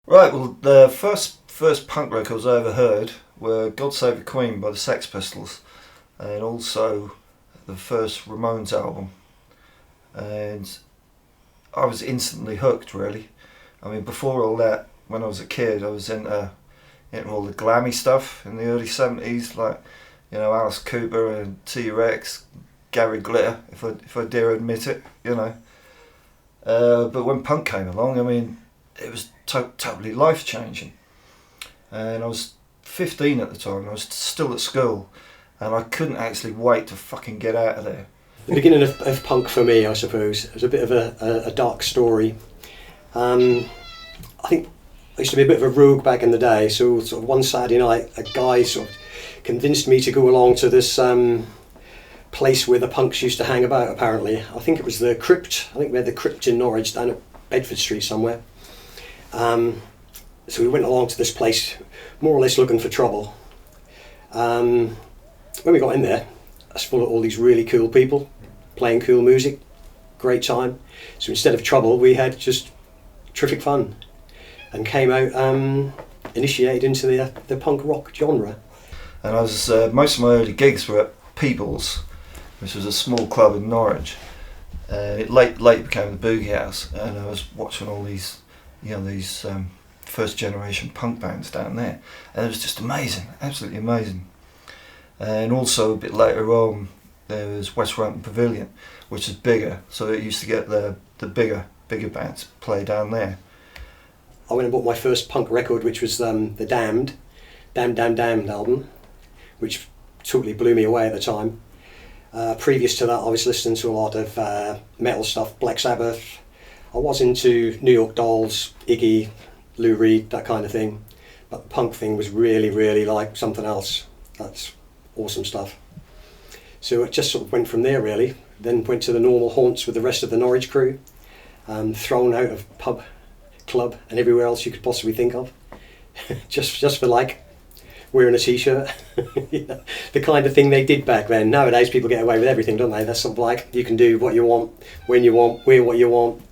Right, well, the first punk records I ever heard were God Save the Queen by the Sex Pistols, and also the first Ramones album. And I was instantly hooked, really. I mean, before all that, when I was a kid, I was into all the glammy stuff in the early 70s, like, you know, Alice Cooper and T-Rex, Gary Glitter, if I dare admit it, you know. But when punk came along, I mean, it was totally life-changing. And I was 15 at the time, I was still at school, and I couldn't actually wait to fucking get out of there. The beginning of punk for me, I suppose, it was a bit of a dark story. I think I used to be a bit of a rogue back in the day, so sort of one Saturday night a guy sort of convinced me to go along to this place where the punks used to hang about, apparently. I think it was the Crypt. I think we had the Crypt in Norwich down at Bedford Street somewhere. So we went along to this place more or less looking for trouble. When we got in there, it was full of all these really cool people playing cool music, great time. So instead of trouble, we had just terrific fun and came out initiated into the punk rock genre. And I was most of my early gigs were at Peebles, which was a small club in Norwich. It late became the Boogie House, and I was watching all these, you know, these first generation punk bands down there, and it was just amazing, absolutely amazing. And also a bit later on, there was West Rompton Pavilion, which is bigger, so it used to get the bigger bands play down there. I went and bought my first punk record, which was the Damned album, which totally blew me away at the time. Previous to that, I was listening to a lot of metal stuff, Black Sabbath. I was into New York Dolls, Iggy, Lou Reed, that kind of thing. But the punk thing was really, really like something else. That's awesome stuff. So it just sort of went from there, really. Then went to the normal haunts with the rest of the Norwich crew, thrown out of pub, club and everywhere else you could possibly think of. just for like wearing a t-shirt. You know, the kind of thing they did back then. Nowadays people get away with everything, don't they? That's sort of like, you can do what you want, when you want, wear what you want,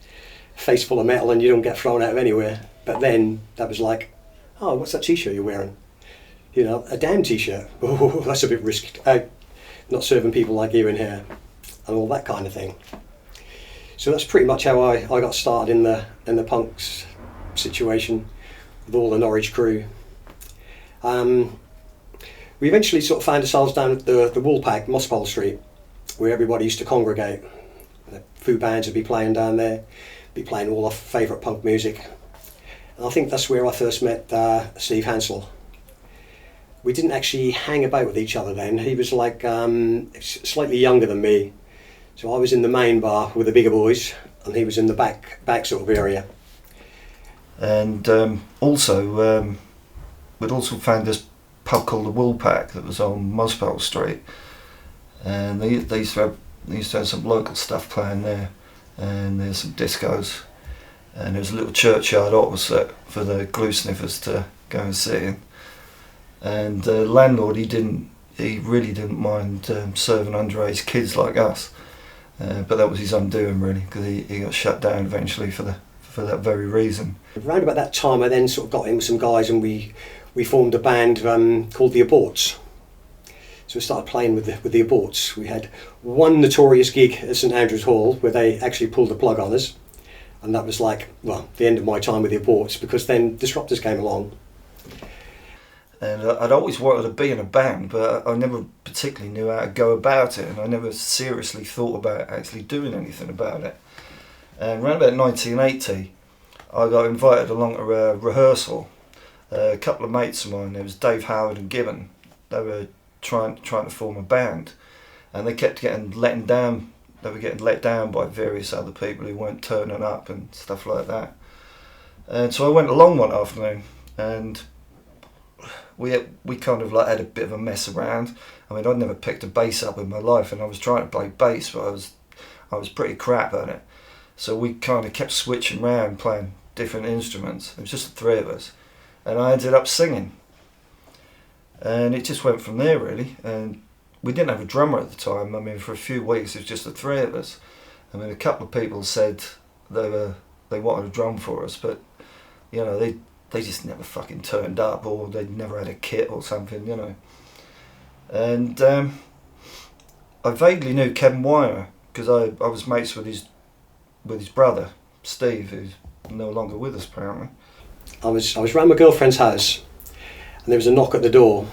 face full of metal, and you don't get thrown out of anywhere. But then that was like, oh, what's that t-shirt you're wearing? You know, a damn t-shirt. Oh, that's a bit risky. Not serving people like you in here, and all that kind of thing. So that's pretty much how I got started in the punks situation with all the Norwich crew. We eventually sort of found ourselves down at the Woolpack, Mospole Street, where everybody used to congregate. The few bands would be playing down there, be playing all our favourite punk music. And I think that's where I first met Steve Hansell. We didn't actually hang about with each other then. He was like slightly younger than me. So I was in the main bar with the bigger boys, and he was in the back sort of area. And we'd also found this pub called the Woolpack that was on Mospole Street, and they used to have some local stuff playing there, and there's some discos, and there was a little churchyard opposite for the glue sniffers to go and sit in. And the landlord, he really didn't mind serving underage kids like us, but that was his undoing, really, because he got shut down eventually for that very reason. Around about that time, I then sort of got in with some guys, and we formed a band called the Aborts. So we started playing with the Aborts. We had one notorious gig at St Andrew's Hall where they actually pulled the plug on us, and that was like, well, the end of my time with the Aborts, because then Disruptors came along. And I'd always wanted to be in a band, but I never particularly knew how to go about it, and I never seriously thought about actually doing anything about it. And around about 1980, I got invited along to a rehearsal. A couple of mates of mine, there was Dave Howard and Gibbon, they were trying to form a band, and they kept getting let down. They were getting let down by various other people who weren't turning up and stuff like that. And so I went along one afternoon, and we kind of like had a bit of a mess around. I mean, I'd never picked a bass up in my life, and I was trying to play bass, but I was pretty crap at it. So we kind of kept switching around, playing different instruments. It was just the three of us, and I ended up singing. And it just went from there, really. And we didn't have a drummer at the time. I mean, for a few weeks it was just the three of us. I mean, a couple of people said they wanted a drum for us, but you know, they just never fucking turned up, or they'd never had a kit or something, you know. And I vaguely knew Kevin Wymer because I was mates with his brother Steve, who's no longer with us apparently. I was round my girlfriend's house, and there was a knock at the door.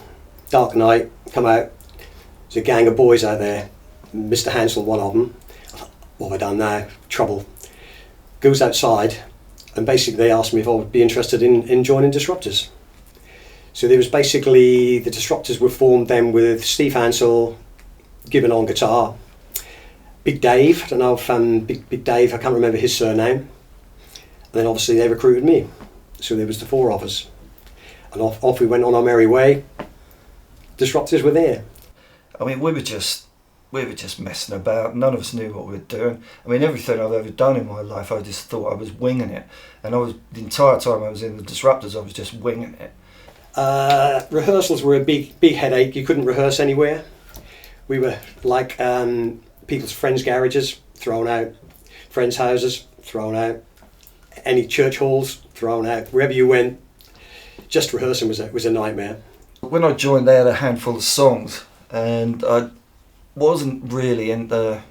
Dark night, come out. There's a gang of boys out there. Mr. Hansell, one of them. I thought, what have I done now? Trouble. Goes outside, and basically they asked me if I would be interested in joining Disruptors. So there was basically, the Disruptors were formed then with Steve Hansell, Gibbon on guitar, Big Dave, I don't know if Big Dave, I can't remember his surname. And then obviously they recruited me. So there was the four of us. And off we went on our merry way. Disruptors were there. I mean, we were just messing about. None of us knew what we were doing. I mean, everything I've ever done in my life, I just thought I was winging it. And the entire time I was in the Disruptors, I was just winging it. Rehearsals were a big headache. You couldn't rehearse anywhere. We were like people's friends' garages, thrown out. Friends' houses, thrown out. Any church halls, thrown out. Wherever you went, just rehearsing was a nightmare. When I joined, they had a handful of songs, and I wasn't really into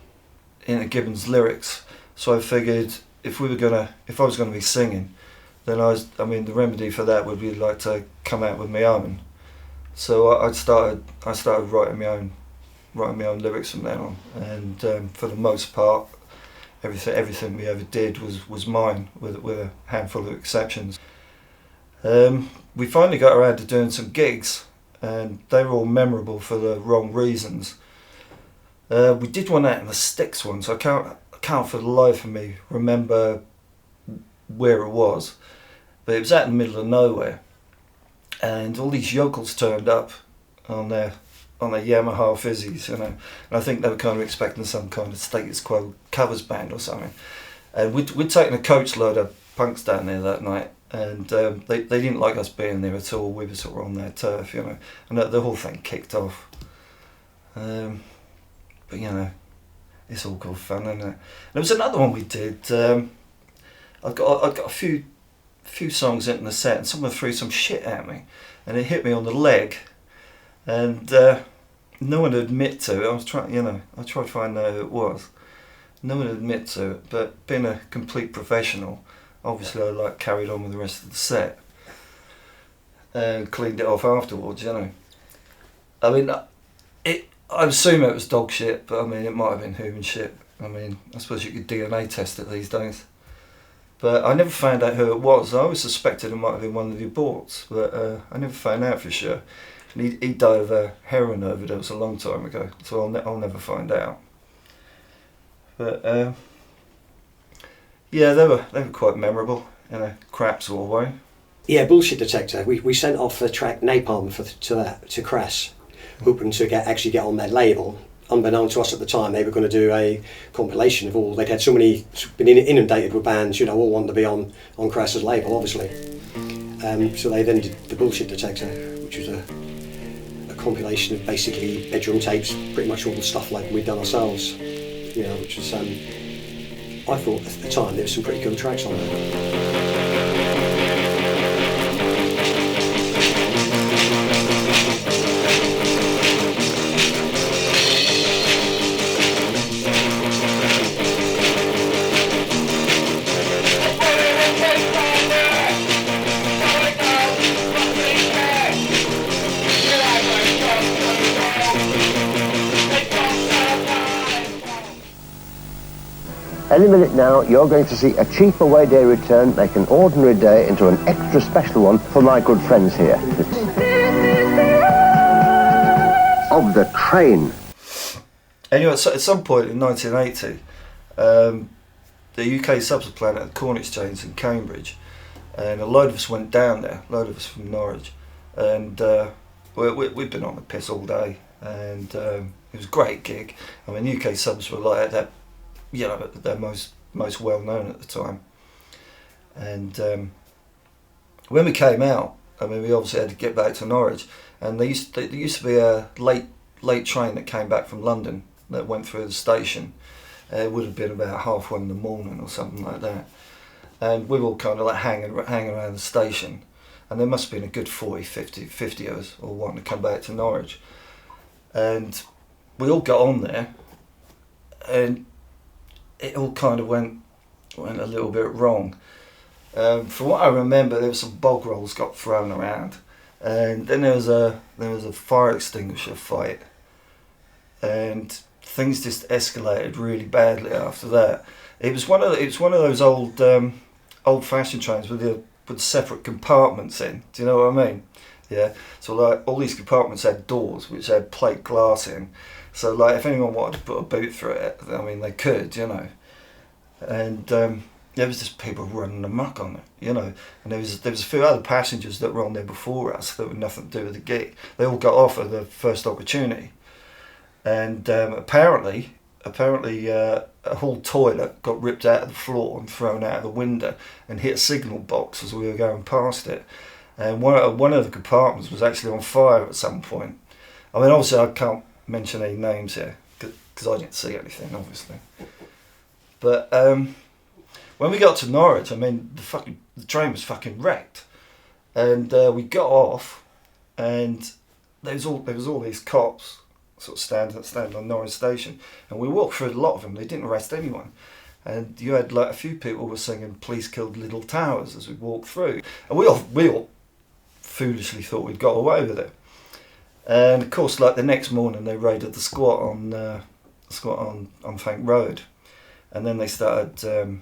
Gibbon's lyrics. So I figured if I was gonna be singing, then the remedy for that would be like to come out with my own. So I started writing my own lyrics from then on, and for the most part, everything we ever did was mine, with a handful of exceptions. We finally got around to doing some gigs, and they were all memorable for the wrong reasons. We did one out in the sticks once. I can't for the life of me remember where it was, but it was out in the middle of nowhere, and all these yokels turned up on their Yamaha Fizzies, you know, and I think they were kind of expecting some kind of status quo covers band or something. And we'd taken a coach load of punks down there that night, and they didn't like us being there at all. We were sort of on their turf, you know, and the whole thing kicked off. But you know, it's all good fun, isn't it? There was another one we did. I've got a few songs in the set, and someone threw some shit at me, and it hit me on the leg, and no one would admit to it. I tried to find out who it was. No one would admit to it, but being a complete professional, obviously I carried on with the rest of the set and cleaned it off afterwards, you know. I mean, I assume it was dog shit, but I mean, it might have been human shit. I mean, I suppose you could DNA test it these days. But I never found out who it was. I always suspected it might have been one of the aborts, but I never found out for sure. And he died of a heroin overdose a long time ago, so I'll never find out. But yeah, they were quite memorable in a crap sort of way. Yeah, Bullshit Detector. We sent off the track Napalm to Crass, hoping to get on their label. Unbeknown to us at the time, they were going to do a compilation of all. They'd had been inundated with bands, you know, all wanting to be on Crass's label, obviously. So they then did the Bullshit Detector, which was a compilation of basically bedroom tapes, pretty much all the stuff like we'd done ourselves. You know, which was, I thought at the time there were some pretty cool tracks on there. Any minute now, you're going to see a cheap away day return make an ordinary day into an extra special one for my good friends here. Of the train. Anyway, so at some point in 1980, the UK subs were playing at the Corn Exchange in Cambridge, and a load of us went down there, a load of us from Norwich, and we'd been on the piss all day, and it was a great gig. I mean, UK subs were like that, you know, they're most well known at the time. And when we came out, I mean, we obviously had to get back to Norwich, and there used to be a late train that came back from London that went through the station. It would have been about 1:30 in the morning or something like that, and we were all kind of like hanging around the station, and there must have been a good 50 of us all wanting to come back to Norwich, and we all got on there, and it all kind of went a little bit wrong. From what I remember, there was some bog rolls got thrown around, and then there was a fire extinguisher fight, and things just escalated really badly after that. It was one of those old-fashioned trains with separate compartments in. Do you know what I mean? Yeah. So like all these compartments had doors which had plate glass in. So like if anyone wanted to put a boot through it, I mean they could, you know. And there was just people running amok on it, you know. And there was a few other passengers that were on there before us that had nothing to do with the gig. They all got off at the first opportunity. And apparently a hall toilet got ripped out of the floor and thrown out of the window and hit a signal box as we were going past it. And one of the compartments was actually on fire at some point. I mean, obviously I can't mention any names here because I didn't see anything, obviously. But when we got to Norwich, I mean, the train was fucking wrecked, and we got off, and there was all these cops sort of standing on Norwich station, and we walked through a lot of them. They didn't arrest anyone, and you had like a few people were singing "Police Killed Little Towers" as we walked through, and we all foolishly thought we'd got away with it. And of course, like the next morning, they raided the squat on Fank Road, and then they started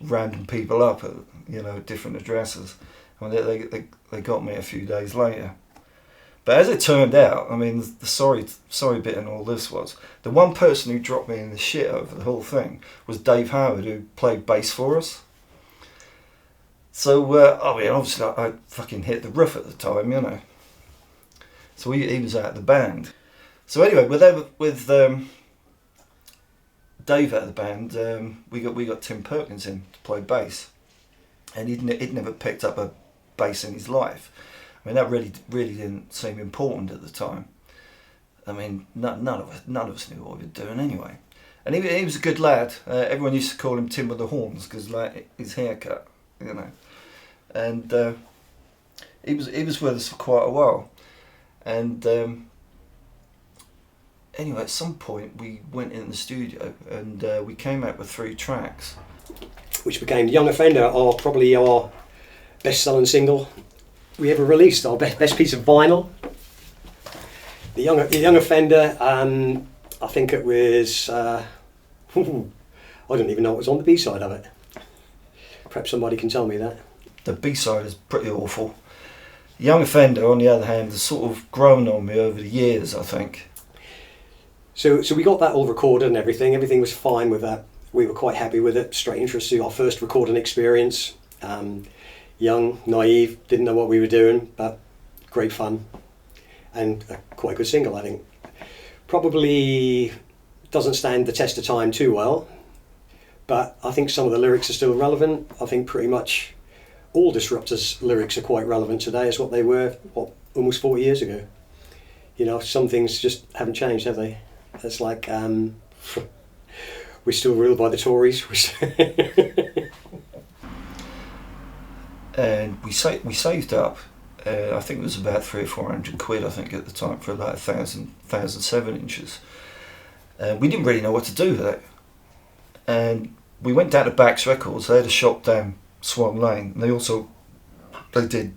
rounding people up at different addresses. I mean, they got me a few days later. But as it turned out, I mean, the sorry bit in all this was the one person who dropped me in the shit over the whole thing was Dave Howard, who played bass for us. So I mean, obviously I fucking hit the roof at the time, you know. So he was out of the band. So anyway, with Dave out of the band, we got Tim Perkins in to play bass, and he'd never picked up a bass in his life. I mean, that really didn't seem important at the time. I mean, none of us knew what we were doing anyway. And he was a good lad. Everyone used to call him Tim with the Horns because like his haircut, you know. And he was with us for quite a while. And anyway, at some point we went in the studio and we came out with 3 tracks, which became Young Offender, or probably our best-selling single we ever released, our best piece of vinyl. The Young Offender, I think it was, I don't even know what was on the B-side of it. Perhaps somebody can tell me that. The B-side is pretty awful. Young Offender, on the other hand, has sort of grown on me over the years, I think. So we got that all recorded and everything. Everything was fine with that. We were quite happy with it. Straight into our first recording experience. Young, naive, didn't know what we were doing, but great fun. And quite a good single, I think. Probably doesn't stand the test of time too well, but I think some of the lyrics are still relevant. I think pretty much all Disruptors' lyrics are quite relevant today as what they were, almost 40 years ago. You know, some things just haven't changed, have they? It's like, we're still ruled by the Tories. And we saved up, I think it was about 300 or 400 quid, I think, at the time, for about 1,007 inches. We didn't really know what to do with it. And we went down to Bax Records. They had a shop down Swan Lane. And they did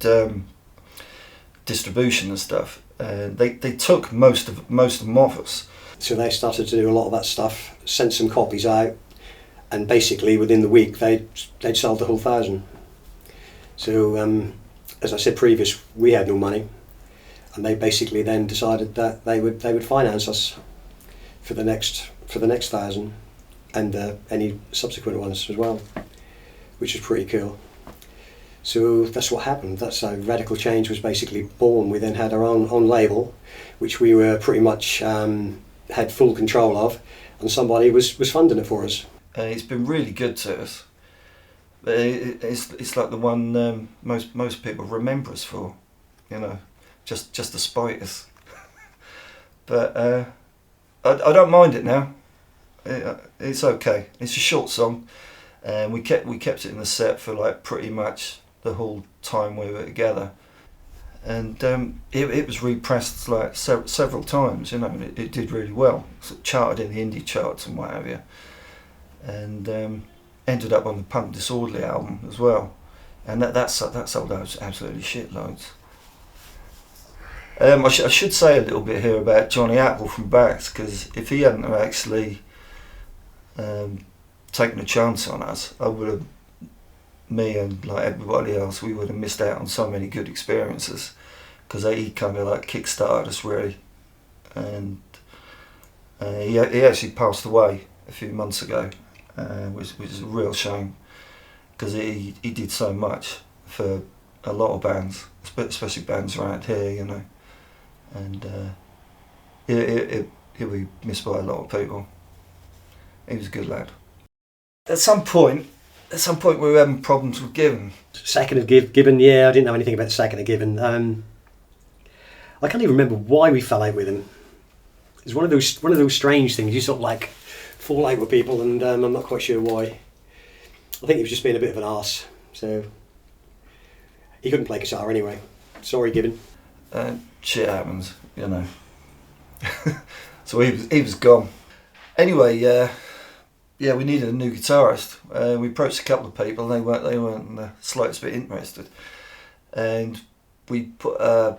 distribution and stuff. They took most of them off us. So they started to do a lot of that stuff, sent some copies out, and basically within the week they'd sold the whole 1,000. So as I said previous, we had no money, and they basically then decided that they would finance us for the next 1,000 and any subsequent ones as well, which was pretty cool. So that's what happened. That's how Radical Change was basically born. We then had our own label, which we were pretty much had full control of, and somebody was funding it for us. It's been really good to us. It's like the one most people remember us for, you know, just despite us. But I don't mind it now. It's okay. It's a short song, and we kept it in the set for like pretty much the whole time we were together. And it was repressed like several times, you know, and it did really well. So it charted in the indie charts and what have you. And ended up on the Punk Disorderly album as well. And that sold out absolutely shitloads. I should say a little bit here about Johnny Apple from Bax, because if he hadn't have actually taken a chance on us, me and like everybody else, we would have missed out on so many good experiences, because he kind of like kick-started us really. And he actually passed away a few months ago, which is a real shame, because he did so much for a lot of bands, especially bands around here, you know. And he'll be missed by a lot of people. He was a good lad. At some point we were having problems with Gibbon. Second of Gibbon, yeah, I didn't know anything about the second of Gibbon. I can't even remember why we fell out with him. It's one of those strange things. You sort of like fall out with people, and I'm not quite sure why. I think he was just being a bit of an arse. So he couldn't play guitar anyway. Sorry, Gibbon. Shit happens, you know. So he was gone. Anyway, we needed a new guitarist. We approached a couple of people, and they weren't the slightest bit interested. And we put an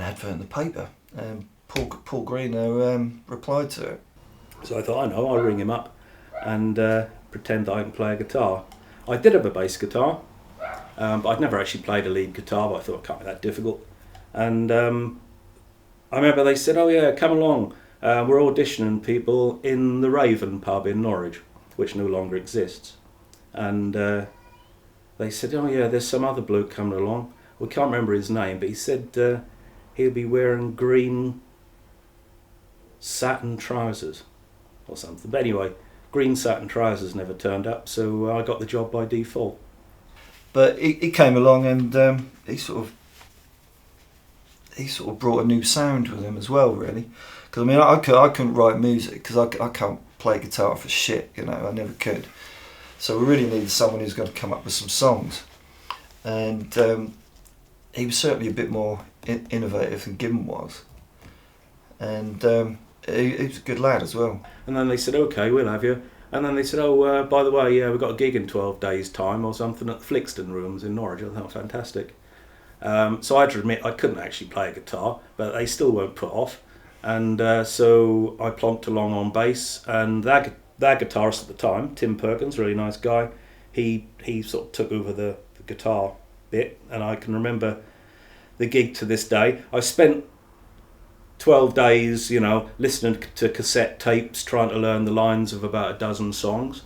advert in the paper, and Paul Greeno replied to it. So I thought, I'll ring him up and pretend that I can play a guitar. I did have a bass guitar, but I'd never actually played a lead guitar, but I thought it can't be that difficult. And I remember they said, oh yeah, come along. We're auditioning people in the Raven pub in Norwich, which no longer exists. And they said, oh yeah, there's some other bloke coming along. We can't remember his name, but he said he'll be wearing green satin trousers or something. But anyway, green satin trousers never turned up, so I got the job by default. But he came along, and he sort of brought a new sound with him as well, really. Because I mean, I couldn't write music because I can't play guitar for shit, you know. I never could. So we really needed someone who's going to come up with some songs, and he was certainly a bit more innovative than Gibbon was, and he was a good lad as well. And then they said, okay, we'll have you. And then they said, oh, by the way, we've got a gig in 12 days' time or something at the Flixton Rooms in Norwich. I thought, fantastic. So I had to admit I couldn't actually play a guitar, but they still weren't put off. And so I plonked along on bass, and that guitarist at the time, Tim Perkins, really nice guy, he sort of took over the guitar bit, and I can remember the gig to this day. I spent 12 days, you know, listening to cassette tapes, trying to learn the lines of about a dozen songs.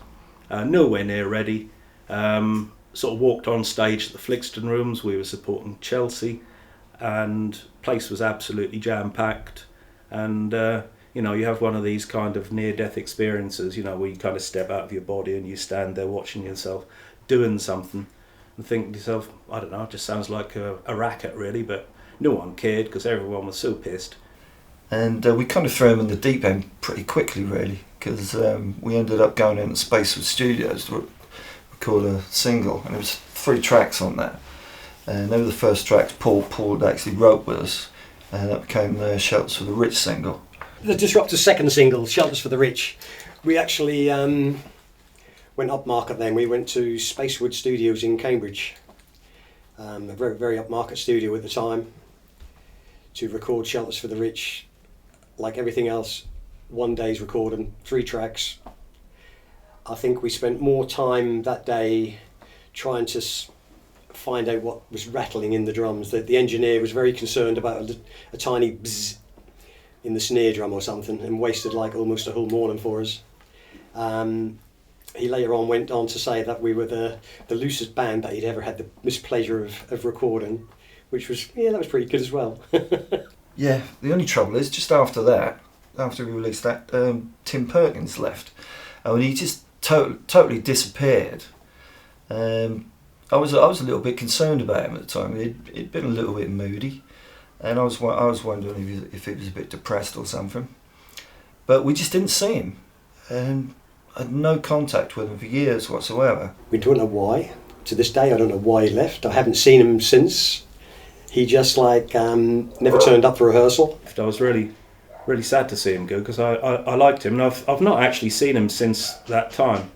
Nowhere near ready. Sort of walked on stage at the Flixton Rooms. We were supporting Chelsea, and place was absolutely jam-packed. And you know, you have one of these kind of near-death experiences, you know, where you kind of step out of your body and you stand there watching yourself doing something and think to yourself, I don't know, it just sounds like a racket really, but no one cared because everyone was so pissed. And we kind of threw him in the deep end pretty quickly, really, because we ended up going into Spacewood Studios to record a single, and there was 3 tracks on that. And they were the first tracks Paul had actually wrote with us, and that became the Shelters for the Rich single. The Disruptor's second single, Shelters for the Rich, we actually went upmarket then. We went to Spacewood Studios in Cambridge, a very, very upmarket studio at the time, to record Shelters for the Rich. Like everything else, one day's recording, 3 tracks, I think we spent more time that day trying to find out what was rattling in the drums. The engineer was very concerned about a tiny bzz in the snare drum or something, and wasted like almost a whole morning for us. He later on went on to say that we were the loosest band that he'd ever had the mispleasure of recording, which was, that was pretty good as well. Yeah, the only trouble is, just after that, after we released that, Tim Perkins left. And he just totally disappeared. I was a little bit concerned about him at the time. He'd been a little bit moody, and I was wondering if he was a bit depressed or something. But we just didn't see him, and I had no contact with him for years whatsoever. We don't know why. To this day, I don't know why he left. I haven't seen him since. He just never turned up for rehearsal. I was really sad to see him go, because I liked him, and I've not actually seen him since that time.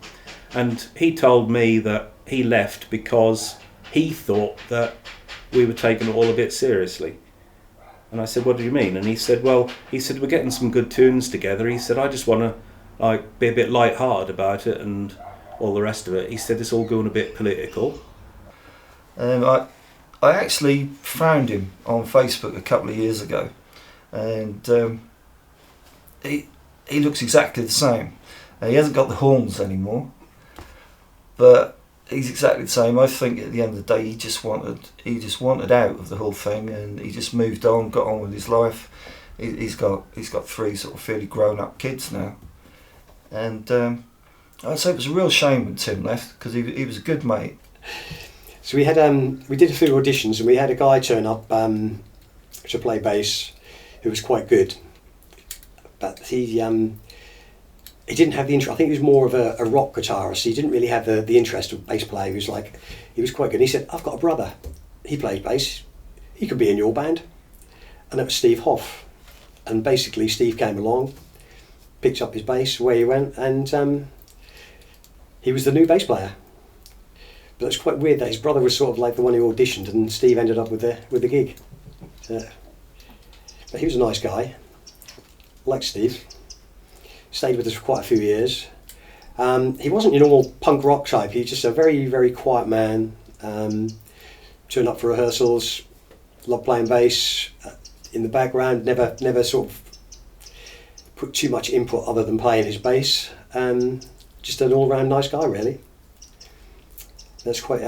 And he told me that he left because he thought that we were taking it all a bit seriously. And I said, what do you mean? And he said, we're getting some good tunes together. He said, I just want to be a bit light-hearted about it and all the rest of it. He said, it's all going a bit political. I actually found him on Facebook a couple of years ago, and he looks exactly the same. He hasn't got the horns anymore, but he's exactly the same. I think at the end of the day, he just wanted out of the whole thing, and he just moved on, got on with his life. He's got 3 sort of fairly grown up kids now, and I'd say it was a real shame when Tim left, because he was a good mate. So we did a few auditions, and we had a guy turn up to play bass who was quite good, but he didn't have the interest. I think he was more of a rock guitarist. He didn't really have the interest of bass player. He was quite good. He said, I've got a brother, he plays bass, he could be in your band. And that was Steve Hoff. And basically Steve came along, picked up his bass, away he went, and he was the new bass player. But it's quite weird that his brother was sort of like the one who auditioned, and Steve ended up with the gig. So, but he was a nice guy. I liked Steve. Stayed with us for quite a few years. He wasn't your normal punk rock type. He was just a very, very quiet man. Turned up for rehearsals, loved playing bass in the background. Never sort of put too much input other than playing his bass. Just an all-round nice guy, really. That's quite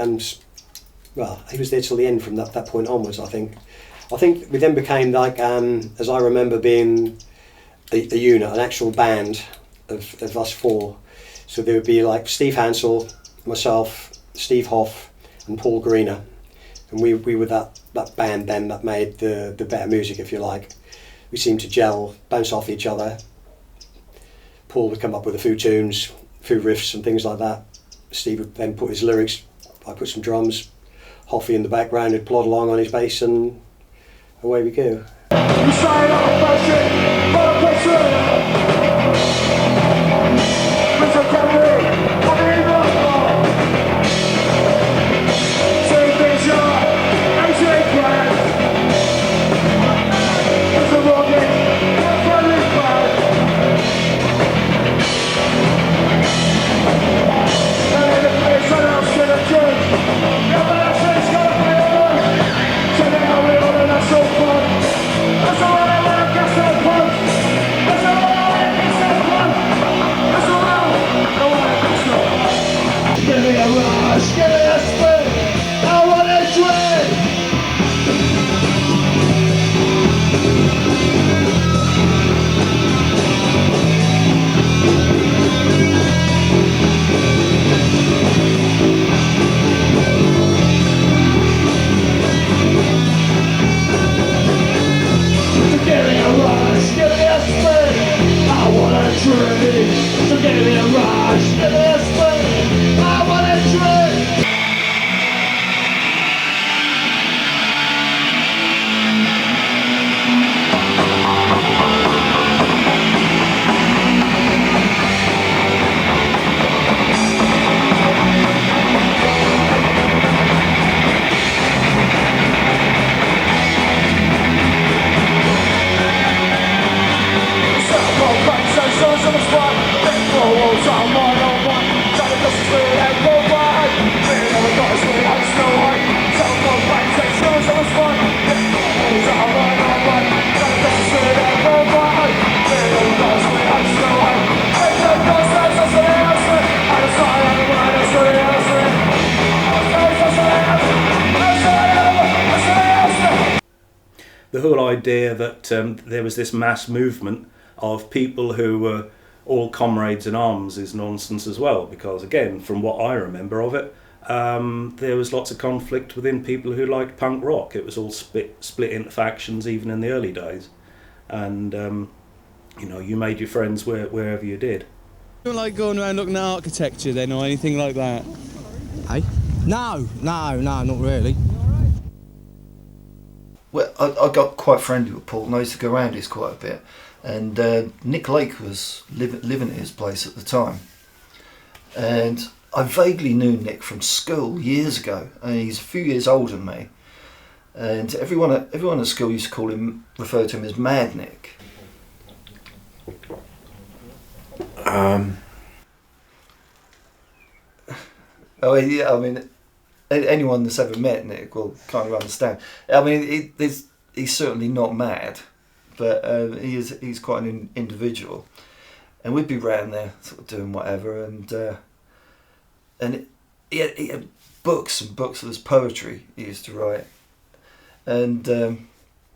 well. He was there till the end from that point onwards. I think we then became like, as I remember, being a unit, an actual band of us 4. So there would be like Steve Hansell, myself, Steve Hoff, and Paul Greener, and we were that band then that made the better music, if you like. We seemed to gel, bounce off each other. Paul would come up with a few tunes, a few riffs and things like that. Steve would then put his lyrics, I put some drums, Hoffy in the background would plod along on his bass, and away we go. That's all I want, I guess I'll punch. That's all the whole idea that there was this mass movement of people who were all comrades in arms is nonsense as well, because again, from what I remember of it, there was lots of conflict within people who liked punk rock. It was all split into factions even in the early days, and you made your friends wherever you did. You don't like going around looking at architecture then, or anything like that? Hey? No, not really. Well, I got quite friendly with Paul, and I used to go around his quite a bit. And Nick Lake was living at his place at the time. And I vaguely knew Nick from school years ago, and he's a few years older than me. And everyone at school used to refer to him as Mad Nick. Oh yeah, I mean, anyone that's ever met Nick will kind of understand. I mean, he's certainly not mad, but he's quite an individual, and we'd be round there sort of doing whatever, and he had books and books of his poetry he used to write, and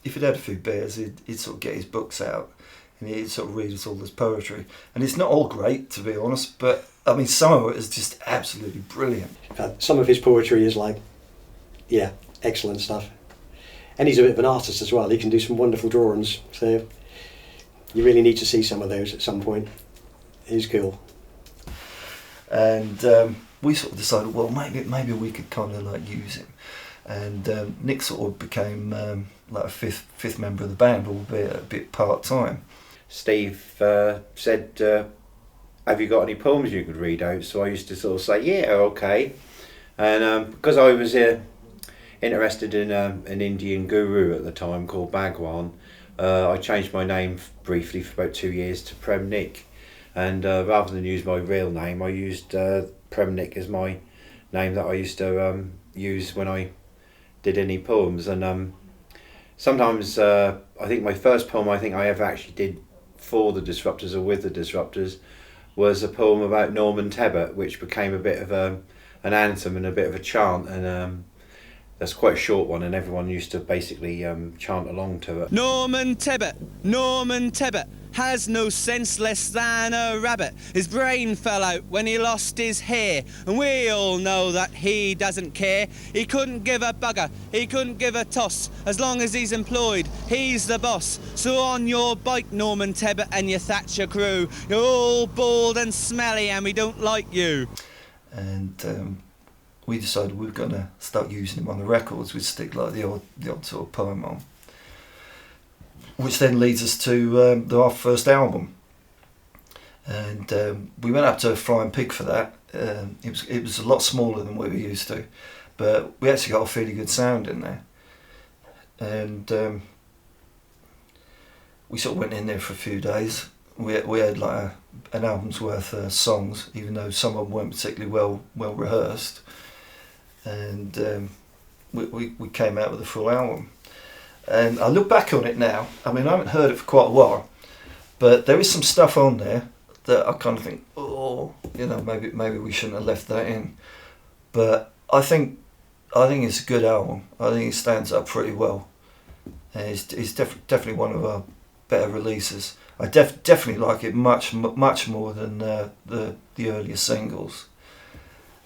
if he'd had a few beers, he'd sort of get his books out and he'd sort of read us all this poetry, and it's not all great, to be honest, but I mean, some of it is just absolutely brilliant. Some of his poetry is excellent stuff. And he's a bit of an artist as well. He can do some wonderful drawings. So you really need to see some of those at some point. He's cool. And we sort of decided, well, maybe we could kind of like use him. And Nick sort of became like a fifth member of the band, albeit a bit part-time. Steve said, have you got any poems you could read out? So I used to sort of say, yeah, okay. And because I was interested in an Indian guru at the time called Bhagwan, I changed my name briefly for about 2 years to Prem Nick. And rather than use my real name, I used Prem Nick as my name that I used to use when I did any poems. And sometimes I think my first poem I ever actually did for the Disruptors or with the Disruptors was a poem about Norman Tebbit, which became a bit of an anthem and a bit of a chant, and that's quite a short one, and everyone used to basically chant along to it. Norman Tebbit has no sense less than a rabbit. His brain fell out when he lost his hair, and we all know that he doesn't care. He couldn't give a bugger, he couldn't give a toss. As long as he's employed, he's the boss. So on your bike, Norman Tebbit and your Thatcher crew, you're all bald and smelly and we don't like you. And we decided we were going to start using him on the records. We'd stick like the odd sort of poem on. Which then leads us to our first album, and we went up to Flying Pig for that. It was a lot smaller than we were used to, but we actually got a fairly good sound in there, and we sort of went in there for a few days. We had like an album's worth of songs, even though some of them weren't particularly well rehearsed, and we came out with a full album. And I look back on it now, I mean, I haven't heard it for quite a while, but there is some stuff on there that I kind of think, maybe we shouldn't have left that in. But I think it's a good album. I think it stands up pretty well. And it's definitely one of our better releases. I definitely like it much more than the earlier singles.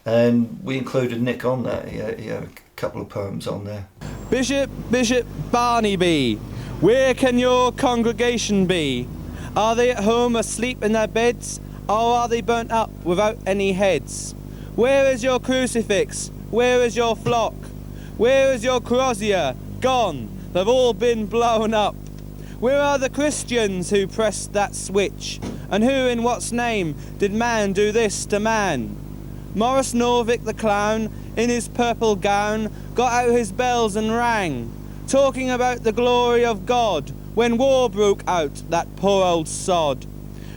And we included Nick on that. He had a couple of poems on there. Bishop Barnaby, where can your congregation be? Are they at home asleep in their beds, or are they burnt up without any heads? Where is your crucifix? Where is your flock? Where is your crozier? Gone, they've all been blown up. Where are the Christians who pressed that switch? And who in what's name did man do this to man? Morris Norvik the clown, in his purple gown, got out his bells and rang, talking about the glory of God, when war broke out, that poor old sod.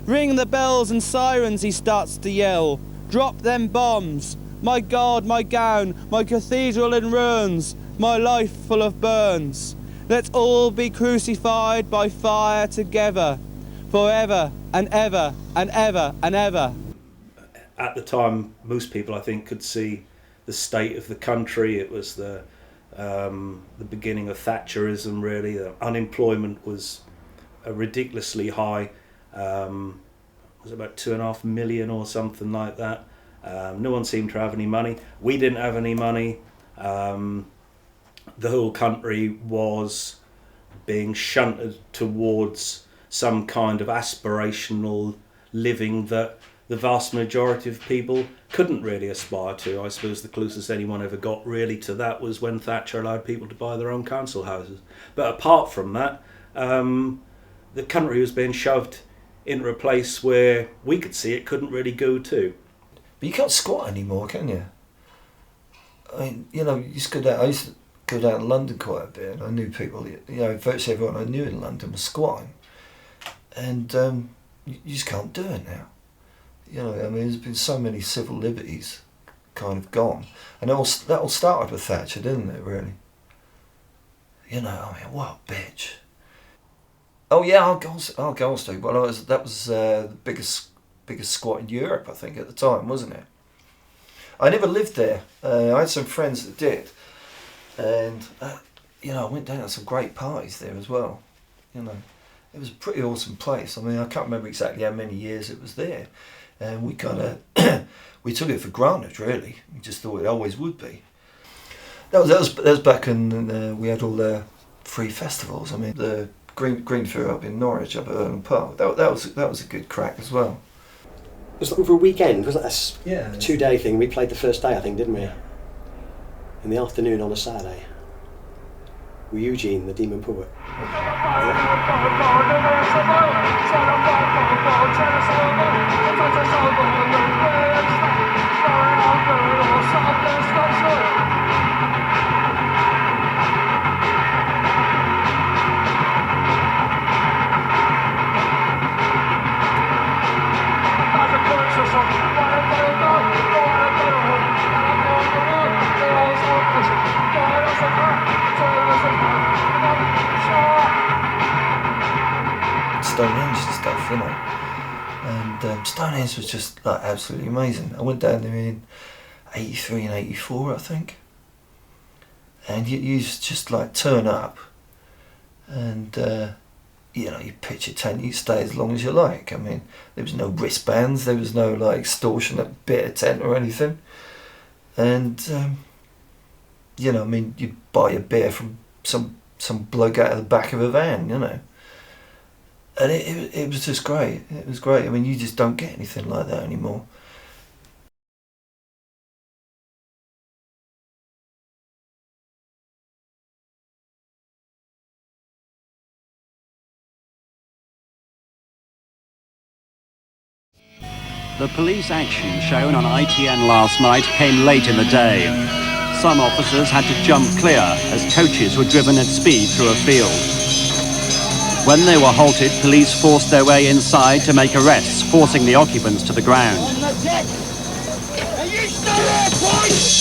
Ring the bells and sirens, he starts to yell, drop them bombs, my God, my gown, my cathedral in ruins, my life full of burns. Let's all be crucified by fire together, forever and ever and ever and ever. At the time, most people, I think, could see the state of the country. It was the the beginning of Thatcherism, really. The unemployment was ridiculously high. Was about 2.5 million or something like that. No one seemed to have any money. We didn't have any money. The whole country was being shunted towards some kind of aspirational living that the vast majority of people couldn't really aspire to. I suppose the closest anyone ever got really to that was when Thatcher allowed people to buy their own council houses. But apart from that, the country was being shoved into a place where we could see it couldn't really go to. But you can't squat anymore, can you? I mean, you know, you used to go down. I used to go down to London quite a bit, and I knew people. You know, virtually everyone I knew in London was squatting, and you just can't do it now. You know, I mean, there's been so many civil liberties kind of gone, and that all started with Thatcher, didn't it? Really. You know, I mean, what a bitch. Oh yeah, I'll go on, Steve. Well, that was the biggest squat in Europe, I think, at the time, wasn't it? I never lived there. I had some friends that did, and you know, I went down to some great parties there as well. You know, it was a pretty awesome place. I mean, I can't remember exactly how many years it was there, and we kind of we took it for granted, really. We just thought it always would be. That was back in we had all the free festivals. I mean, the Green Fair up in Norwich, up at Erdon Park. That was a good crack as well. It was over a weekend, was that a Yeah. 2-day thing? We played the first day, I think, didn't we? In the afternoon on a Saturday. With Eugene, the Demon Poet. Stonehenge and stuff, you know. And Stonehenge was just like absolutely amazing. I went down there in 83 and 84, I think. And you just like turn up and you know, you pitch your tent, you stay as long as you like. I mean, there was no wristbands, there was no like extortionate bit of tent or anything. And you know, I mean, you'd buy a beer from some bloke out of the back of a van, you know. And it was just great. It was great. I mean, you just don't get anything like that anymore. The police action shown on ITN last night came late in the day. Some officers had to jump clear as coaches were driven at speed through a field. When they were halted, police forced their way inside to make arrests, forcing the occupants to the ground. On the deck! Are you still there, boys?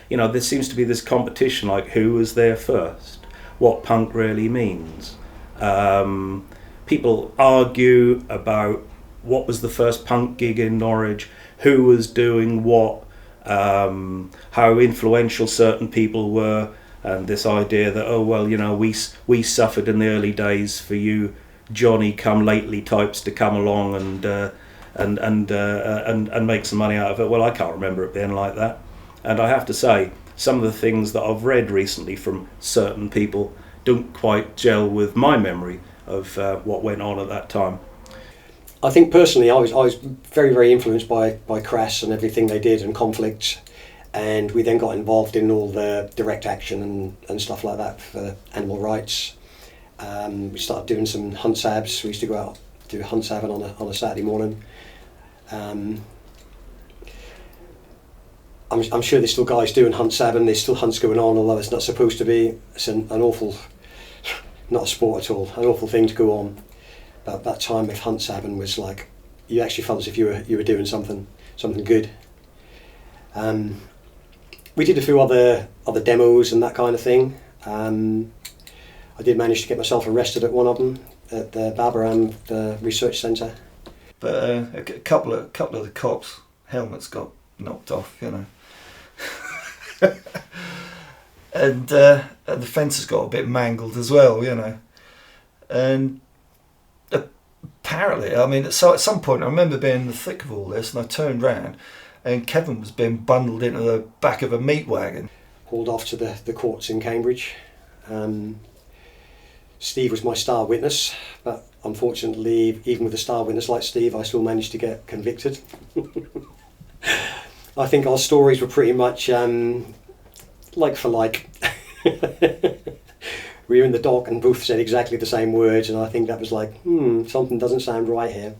You know, there seems to be this competition, like who was there first, what punk really means. People argue about what was the first punk gig in Norwich, who was doing what, how influential certain people were, and this idea that, oh well, you know, we suffered in the early days for you Johnny come lately types to come along and make some money out of it. Well, I can't remember it being like that. And I have to say, some of the things that I've read recently from certain people don't quite gel with my memory of what went on at that time. I think personally I was very, very influenced by Crass and everything they did and conflicts, and we then got involved in all the direct action and stuff like that for animal rights. We started doing some hunt sabs. We used to go out do hunt sabbing on a Saturday morning. I'm sure there's still guys doing hunt sabbing. There's still hunts going on, although it's not supposed to be. It's an awful, not a sport at all, an awful thing to go on. But that time with hunt sabbing was like, you actually felt as if you were doing something good. We did a few other demos and that kind of thing. I did manage to get myself arrested at one of them at the Barbaram the research centre. But a couple of the cops' helmets got knocked off, you know. and the fences got a bit mangled as well, you know. And apparently, I mean, so at some point I remember being in the thick of all this, and I turned round and Kevin was being bundled into the back of a meat wagon. Hauled off to the courts in Cambridge. Steve was my star witness, but unfortunately, even with a star witness like Steve, I still managed to get convicted. I think our stories were pretty much like for like. We were in the dock and both said exactly the same words, and I think that was like, something doesn't sound right here.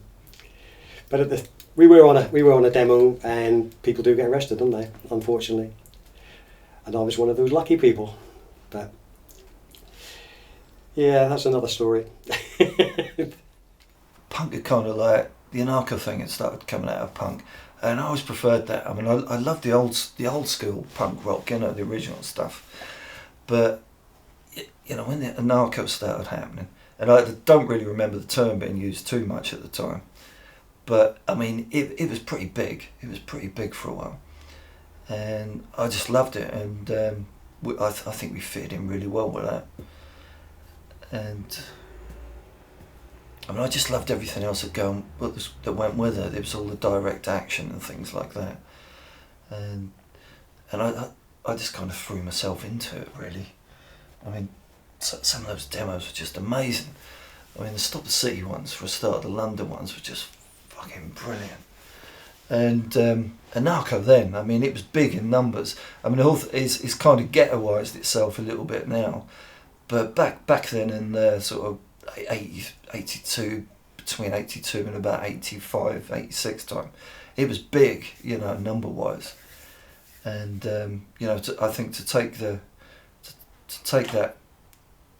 But we were on a demo, and people do get arrested, don't they? Unfortunately, and I was one of those lucky people. But yeah, that's another story. Punk had kind of like the anarcho thing had started coming out of punk, and I always preferred that. I mean, I love the old school punk rock, you know, the original stuff. But you know, when the anarcho started happening, and I don't really remember the term being used too much at the time, but I mean, it was pretty big. It was pretty big for a while, and I just loved it, and I think we fit in really well with that. And I mean, I just loved everything else that went with it. It was all the direct action and things like that, and I just kind of threw myself into it, really. I mean, some of those demos were just amazing. I mean, the Stop the City ones for a start, the London ones were just fucking brilliant. And anarcho then, I mean, it was big in numbers. I mean, it's kind of ghettoised itself a little bit now, but back then in the sort of 82, between 82 and about 85, 86 time, it was big, you know, number wise. And you know, I think to take that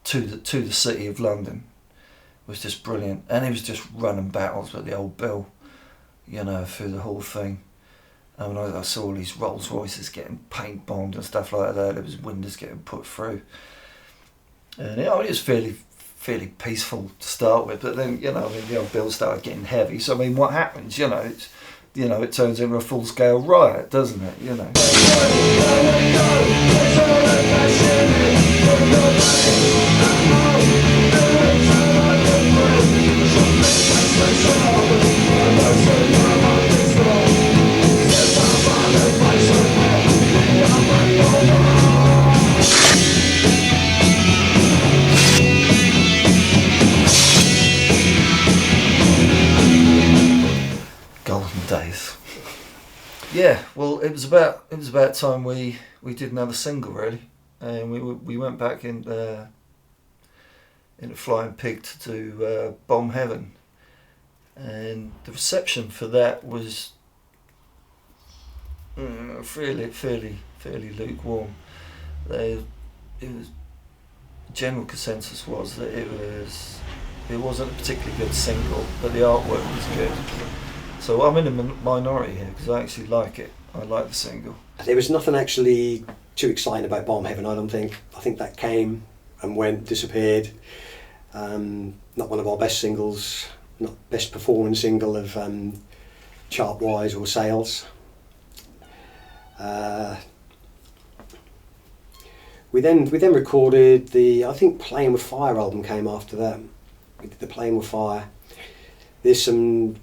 to the city of London was just brilliant. And he was just running battles with the old Bill, you know, through the whole thing. I mean, I saw all these Rolls Royces getting paint bombed and stuff like that. There was windows getting put through, and it was fairly peaceful to start with. But then, you know, I mean, the old Bill started getting heavy. So I mean, what happens? You know, it turns into a full-scale riot, doesn't it? You know. Golden days. Yeah, well, it was about time we did another single, really, and we went back in a Flying Pig to do Bomb Heaven, and the reception for that was fairly lukewarm. General consensus was that it wasn't a particularly good single, but the artwork was good. So I'm in a minority here because I actually like it. I like the single. There was nothing actually too exciting about Bomb Heaven, I don't think. I think that came and went, disappeared. Not one of our best singles, not best performing single of chart-wise or sales. We then recorded I think Playing with Fire album came after that. We did the Playing with Fire. There's some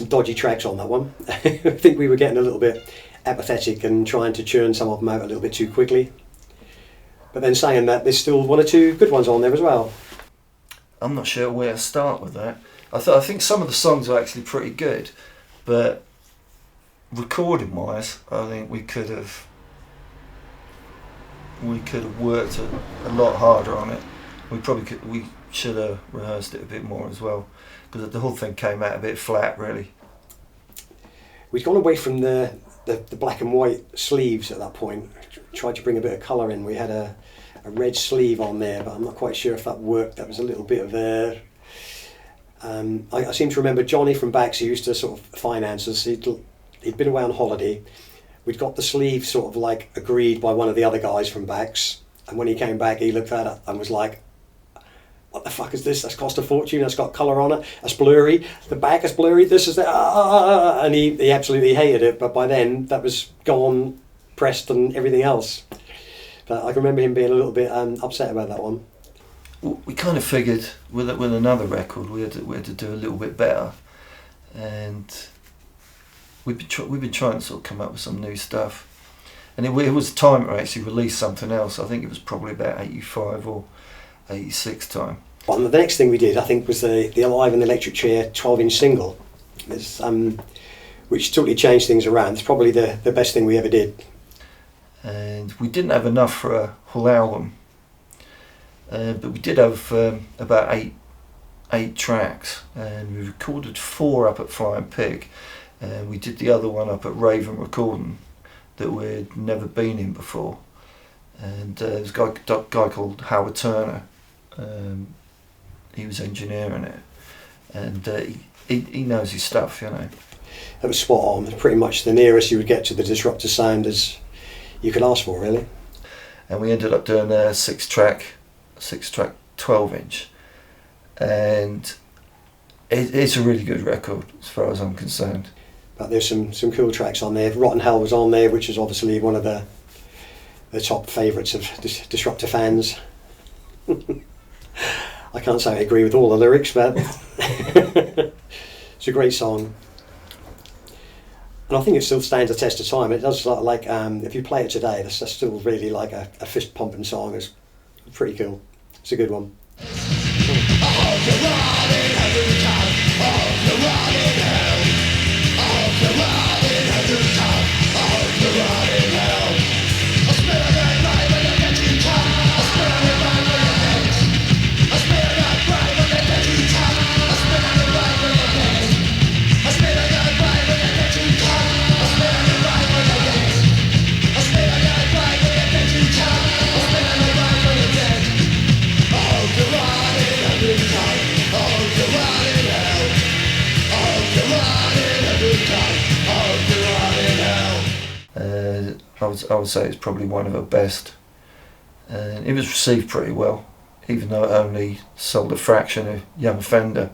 dodgy tracks on that one. I think we were getting a little bit apathetic and trying to churn some of them out a little bit too quickly. But then saying that, there's still one or two good ones on there as well. I'm not sure where to start with that. I think some of the songs are actually pretty good, but recording wise, I think we could have worked a lot harder on it. We should have rehearsed it a bit more as well, because the whole thing came out a bit flat, really. We'd gone away from the black and white sleeves at that point. Tried to bring a bit of colour in. We had a red sleeve on there, but I'm not quite sure if that worked. That was a little bit of a... I seem to remember Johnny from Bax, who used to sort of finance us. He'd been away on holiday. We'd got the sleeve sort of like agreed by one of the other guys from Bax, and when he came back, he looked at it and was like, "What the fuck is this? That's cost a fortune. That's got colour on it. That's blurry. The back is blurry. This is the and he absolutely hated it. But by then, that was gone, pressed, and everything else. But I can remember him being a little bit upset about that one. We kind of figured with another record we had to do a little bit better, and we've been trying to sort of come up with some new stuff. And it was time to actually release something else. I think it was probably about 85 or 86 time. Well, the next thing we did, I think, was the Alive and the Electric Chair 12-inch single, which totally changed things around. It's probably the best thing we ever did. And we didn't have enough for a whole album, but we did have about eight tracks, and we recorded 4 up at Flying Pig, and we did the other one up at Raven Recording that we'd never been in before. And there's a guy called Howard Turner. He was engineering it, and he knows his stuff, you know. That was spot on. Pretty much the nearest you would get to the Disruptor sound as you could ask for, really. And we ended up doing a 6-track 12-inch, and it's a really good record as far as I'm concerned. But there's some cool tracks on there. Rotten Hell was on there, which is obviously one of the top favourites of Disruptor fans. I can't say I agree with all the lyrics, but it's a great song. And I think it still stands the test of time. It does like if you play it today, that's still really like a fist pumping song. It's pretty cool. It's a good one. I would say it's probably one of her best, and it was received pretty well, even though it only sold a fraction of Young Fender.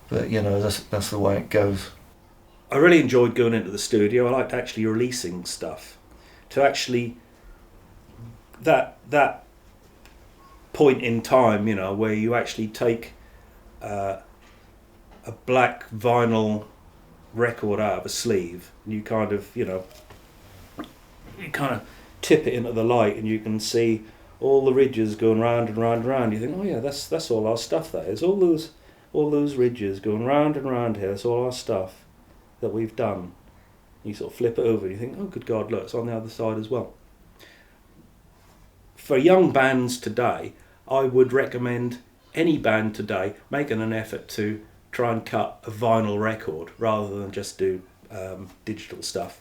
But you know, that's the way it goes. I really enjoyed going into the studio. I liked actually releasing stuff. To actually that point in time, you know, where you actually take a black vinyl record out of a sleeve, and you kind of, you kind of tip it into the light, and you can see all the ridges going round and round and round. You think, oh yeah, that's all our stuff. That is all those ridges going round and round here. That's all our stuff that we've done. You sort of flip it over, and you think, oh good God, look, it's on the other side as well. For young bands today, I would recommend any band today making an effort to try and cut a vinyl record rather than just do digital stuff.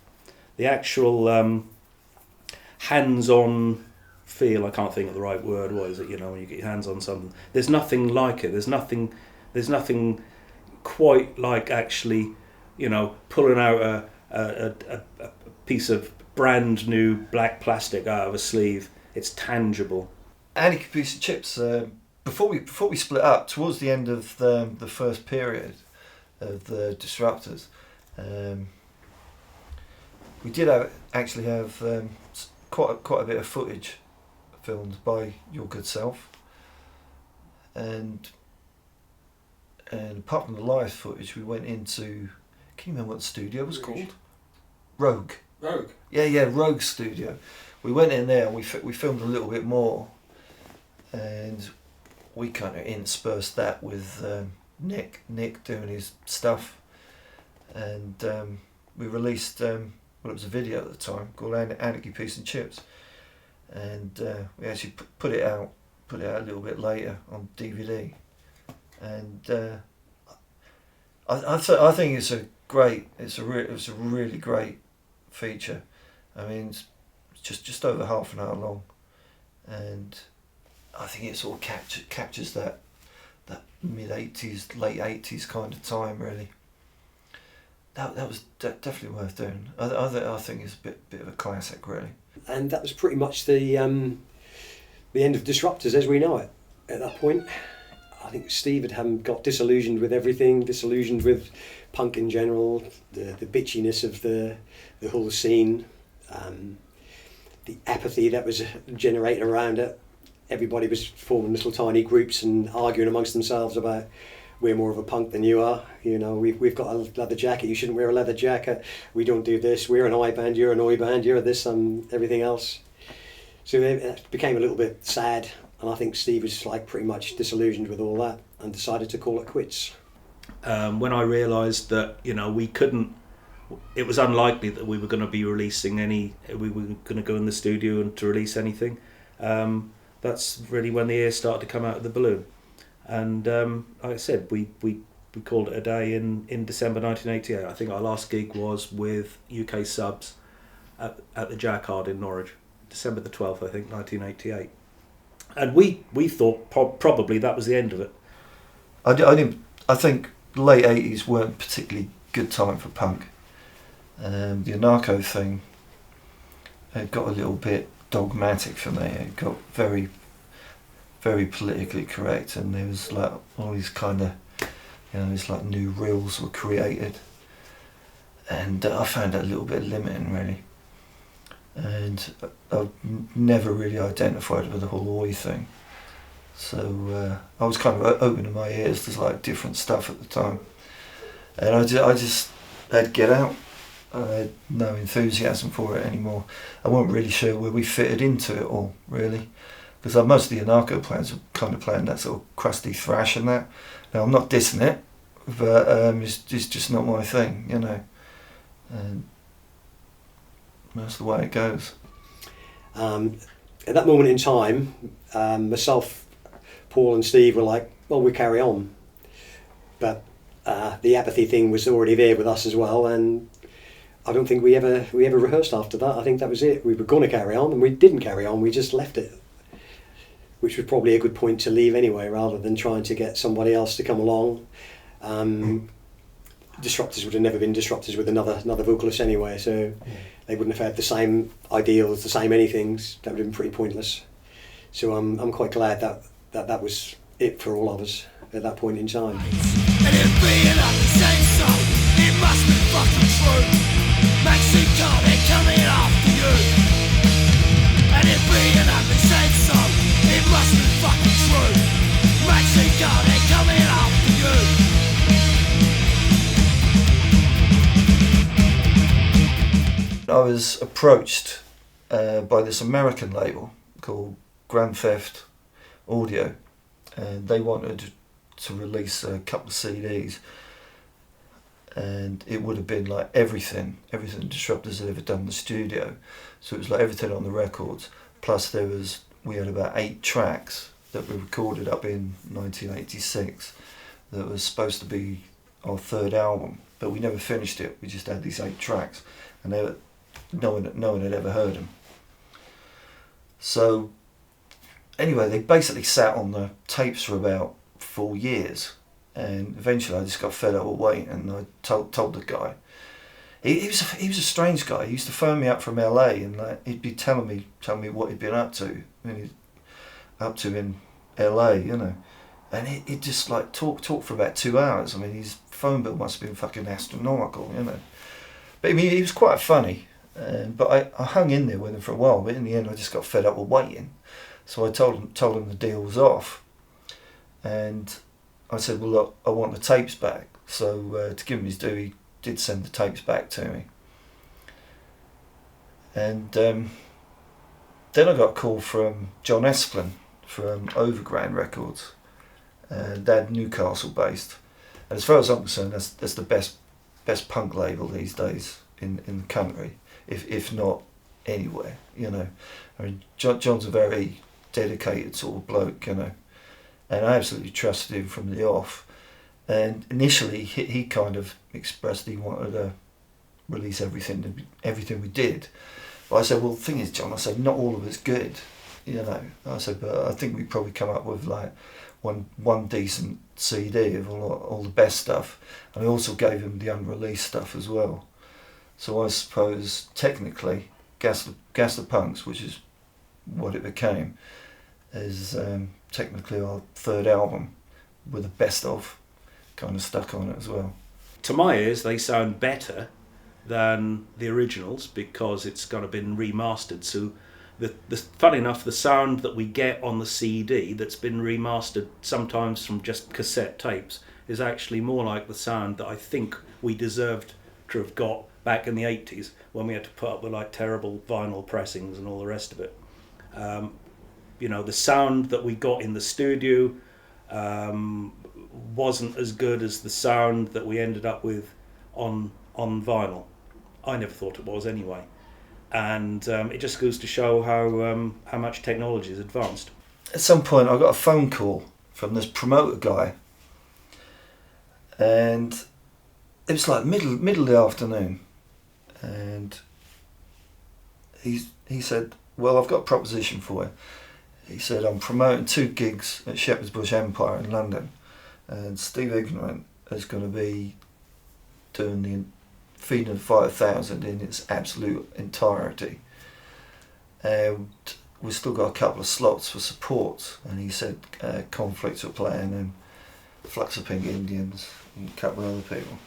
The actual hands-on feel, I can't think of the right word, what is it, when you get your hands on something, there's nothing like it. There's nothing quite like actually, pulling out a piece of brand new black plastic out of a sleeve. It's tangible. Andy Computer Chips, before we split up, towards the end of the first period of the Disruptors, we did actually have quite a bit of footage filmed by your good self, and apart from the live footage, we went into, can you remember what the studio was called? Rogue. Rogue? Yeah, Rogue Studio. We went in there and we filmed a little bit more, and we kind of interspersed that with Nick doing his stuff, and we released it was a video at the time called Anarchy, Peace and Chips, and we actually put it out a little bit later on DVD, and I think it's a really great feature. I mean, it's just over half an hour long, and I think it sort of captures that mid-80s, late 80s kind of time, really. That was definitely worth doing. I think it's a bit of a classic, really. And that was pretty much the end of Disruptors as we know it at that point. I think Steve had got disillusioned with everything, disillusioned with punk in general, the bitchiness of the whole scene, the apathy that was generated around it. Everybody was forming little tiny groups and arguing amongst themselves about, we're more of a punk than you are. You know, we've got a leather jacket, you shouldn't wear a leather jacket. We don't do this. We're an oi band, you're an oi band, you're this and everything else. So it became a little bit sad, and I think Steve was like pretty much disillusioned with all that and decided to call it quits. When I realised that, you know, we couldn't, it was unlikely that we were going to be releasing we were going to go in the studio and to release anything. That's really when the ears started to come out of the balloon. And like I said, we called it a day in December 1988. I think our last gig was with UK Subs at the Jacquard in Norwich, December the 12th, I think, 1988. And we thought probably that was the end of it. I think the late 80s weren't particularly good time for punk. The anarcho thing, it got a little bit dogmatic for me. It got very, very politically correct, and there was like all these kind of, you know, these like new rules were created, and I found that a little bit limiting, really. And I've never really identified with the whole oi thing, so I was kind of opening my ears to like different stuff at the time, and I just had to get out. I had no enthusiasm for it anymore. I wasn't really sure where we fitted into it all, really, because most of the anarcho plans were kind of playing that sort of crusty thrash and that. Now, I'm not dissing it, but it's just not my thing, you know, and that's the way it goes. At that moment in time, myself, Paul and Steve were like, well, we carry on, but the apathy thing was already there with us as well, and I don't think we ever rehearsed after that. I think that was it. We were going to carry on, and we didn't carry on. We just left it, which was probably a good point to leave anyway, rather than trying to get somebody else to come along. Disruptors would have never been Disruptors with another vocalist anyway, so they wouldn't have had the same ideals, the same anythings. That would have been pretty pointless. So I'm quite glad that was it for all of us at that point in time. And it being up the same song, it must be fucking true. Mexico, they're coming after you. And it being up the same song, it must be fucking true. Mexico, they're coming after you. I was approached by this American label called Grand Theft Audio, and they wanted to release a couple of CDs, and it would have been like everything Disruptors had ever done in the studio. So it was like everything on the records, plus we had about 8 tracks that we recorded up in 1986 that was supposed to be our 3rd album, but we never finished it. We just had these 8 tracks, and no one had ever heard them. So anyway, they basically sat on the tapes for about 4 years, and eventually I just got fed up with waiting, and I told the guy. He was a strange guy. He used to phone me up from LA, and like he'd be telling me what he'd been up to in LA, you know, and he'd just like talk for about 2 hours. I mean, his phone bill must have been fucking astronomical, you know. But I mean, he was quite funny, but I hung in there with him for a while. But in the end, I just got fed up with waiting, so I told him the deal was off, and I said, well, look, I want the tapes back. So to give him his due, he did send the tapes back to me. And then I got a call from John Esplin from Overground Records. They're Newcastle based. And as far as I'm concerned, that's the best punk label these days in the country, if not anywhere, you know. I mean, John's a very dedicated sort of bloke, you know, and I absolutely trusted him from the off. And initially, he kind of expressed he wanted to release everything we did. But I said, well, the thing is, John, I said, not all of it's good, you know. I said, but I think we probably come up with like one decent CD of all the best stuff. And I also gave him the unreleased stuff as well. So I suppose technically, Gas the Punks, which is what it became, is technically our third album with the best of kind of stuck on it as well. To my ears, they sound better than the originals because it's kind of been remastered. So, funny enough, the sound that we get on the CD that's been remastered sometimes from just cassette tapes is actually more like the sound that I think we deserved to have got back in the 80s when we had to put up with like terrible vinyl pressings and all the rest of it. You know, the sound that we got in the studio wasn't as good as the sound that we ended up with on vinyl. I never thought it was anyway. And it just goes to show how much technology has advanced. At some point I got a phone call from this promoter guy, and it was like middle of the afternoon, and he said, well, I've got a proposition for you. He said, I'm promoting 2 gigs at Shepherd's Bush Empire in London, and Steve Ignorant is going to be doing the Feeding the 5,000 in its absolute entirety. And we've still got a couple of slots for support. And he said Conflict were playing, and Flux of Pink Indians, and a couple of other people.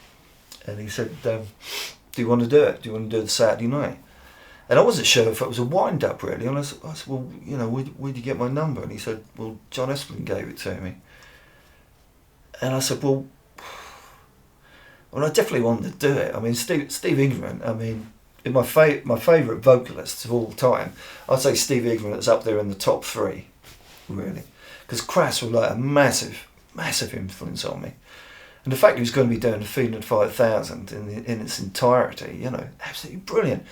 And he said, do you want to do it? Do you want to do the Saturday night? And I wasn't sure if it was a wind-up, really. And I said, well, you know, where'd you get my number? And he said, well, John Esplin gave it to me. And I said, well, I definitely wanted to do it. I mean, Steve Ignorant, I mean, in my favourite vocalists of all time, I'd say Steve Ignorant is up there in the top 3, really. Because Crass was like a massive influence on me. And the fact he was going to be doing the Feeding the 5,000 in its entirety, you know, absolutely brilliant.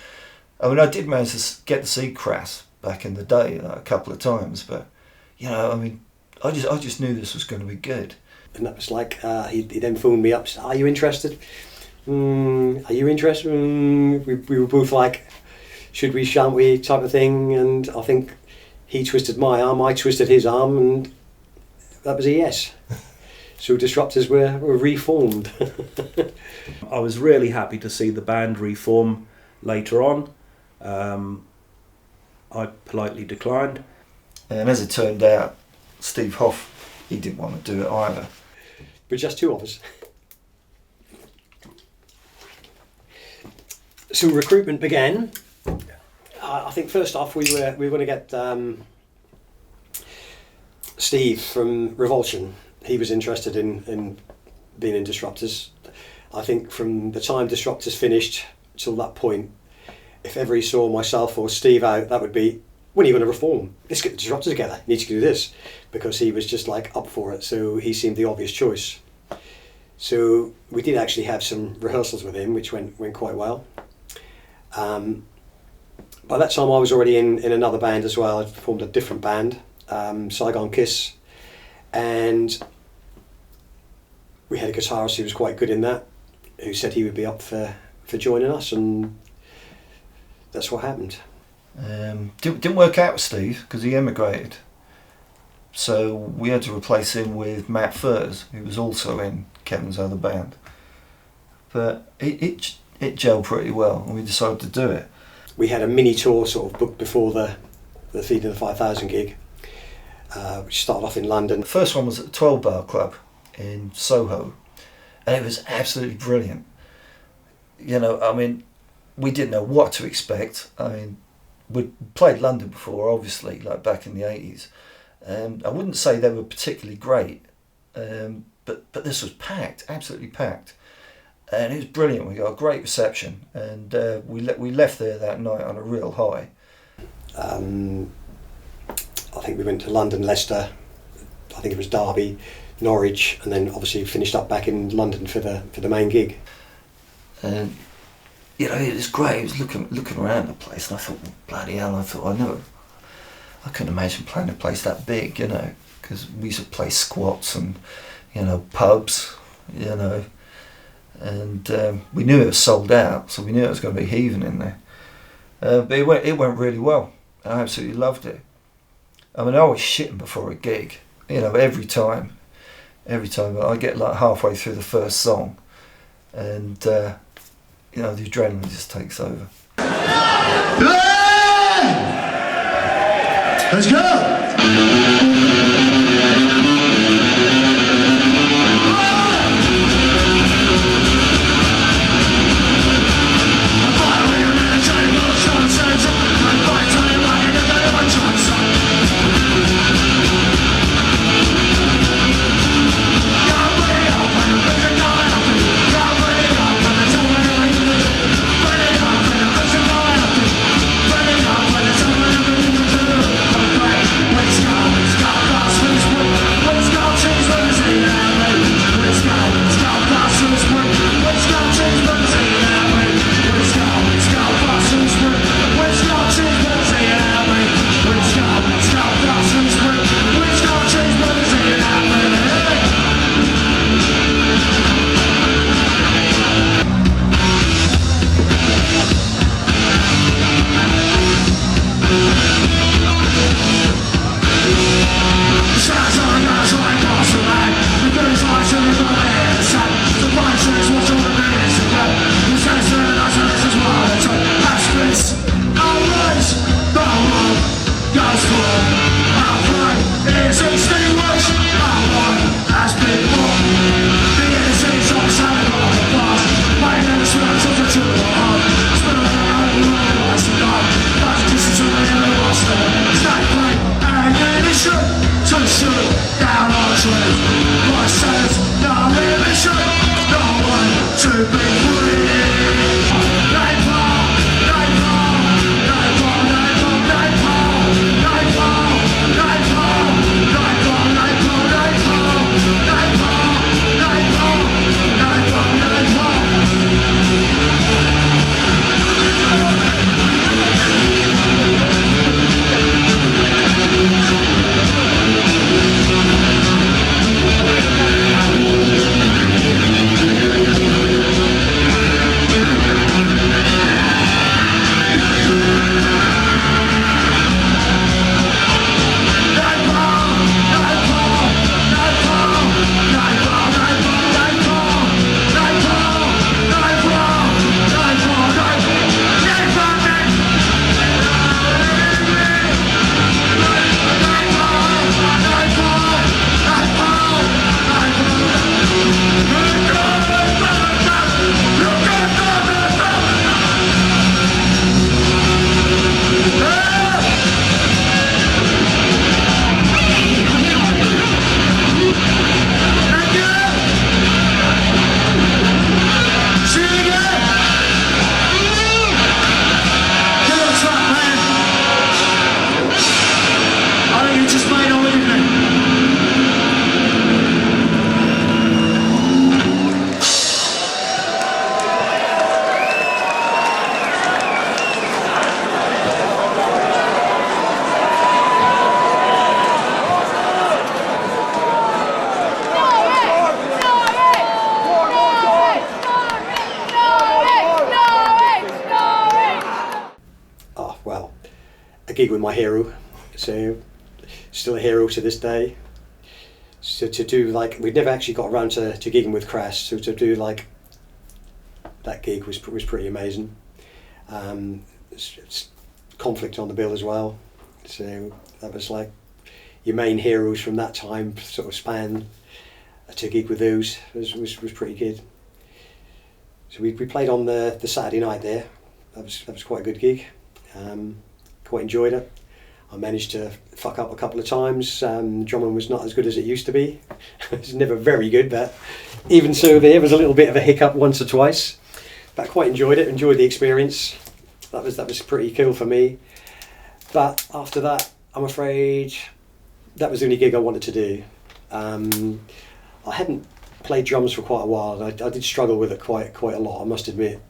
I mean, I did manage to get to see Crass back in the day like, a couple of times, but, you know, I mean, I just knew this was going to be good. And that was like, he then phoned me up, said, are you interested? Are you interested? We were both like, should we, shan't we, type of thing. And I think he twisted my arm, I twisted his arm, and that was a yes. So Disruptors were reformed. I was really happy to see the band reform later on. I politely declined. And as it turned out, Steve Hoff, he didn't want to do it either. But just 2 of us. So recruitment began. I think first off we were going to get Steve from Revulsion. He was interested in being in Disruptors. I think from the time Disruptors finished till that point, if ever he saw myself or Steve out, that would be, when are you going to reform? Let's get the Disruptors together. You need to do this. Because he was just like up for it, so he seemed the obvious choice. So we did actually have some rehearsals with him, which went quite well. By that time I was already in another band as well. I formed a different band, Saigon Kiss, and we had a guitarist who was quite good in that, who said he would be up for joining us, and that's what happened. Didn't work out with Steve because he emigrated. So we had to replace him with Matt Furs, who was also in Kevin's other band. But it gelled pretty well, and we decided to do it. We had a mini tour sort of booked before the Feeding the 5,000 gig, which started off in London. The first one was at the 12 Bar Club in Soho, and it was absolutely brilliant. You know, I mean, we didn't know what to expect. I mean, we'd played London before, obviously, like back in the 80s. I wouldn't say they were particularly great, but this was packed, absolutely packed. and it was brilliant. We got a great reception, and we left there that night on a real high. I think we went to London, Leicester, I think it was Derby, Norwich, and then obviously finished up back in London for the main gig. And you know, it was great. I was looking around the place, and I thought, well, bloody hell! I couldn't imagine playing a place that big, you know, because we used to play squats and, you know, pubs, you know, and we knew it was sold out, so we knew it was going to be heaving in there. But it went really well. I absolutely loved it. I mean, I was shitting before a gig, you know, every time I get like halfway through the first song, and you know, the adrenaline just takes over. Let's go! Gig with my hero, so still a hero to this day. So to do like, we'd never actually got around to gigging with Crass, so to do like that gig was pretty amazing. It's Conflict on the bill as well, so that was like your main heroes from that time sort of span. To gig with those was pretty good. So we played on the Saturday night there. That was quite a good gig. Quite enjoyed it. I managed to fuck up a couple of times. Drumming was not as good as it used to be. It's never very good, but even so, there was a little bit of a hiccup once or twice. But I quite enjoyed it. Enjoyed the experience. That was pretty cool for me. But after that, I'm afraid that was the only gig I wanted to do. I hadn't played drums for quite a while. I did struggle with it quite a lot, I must admit.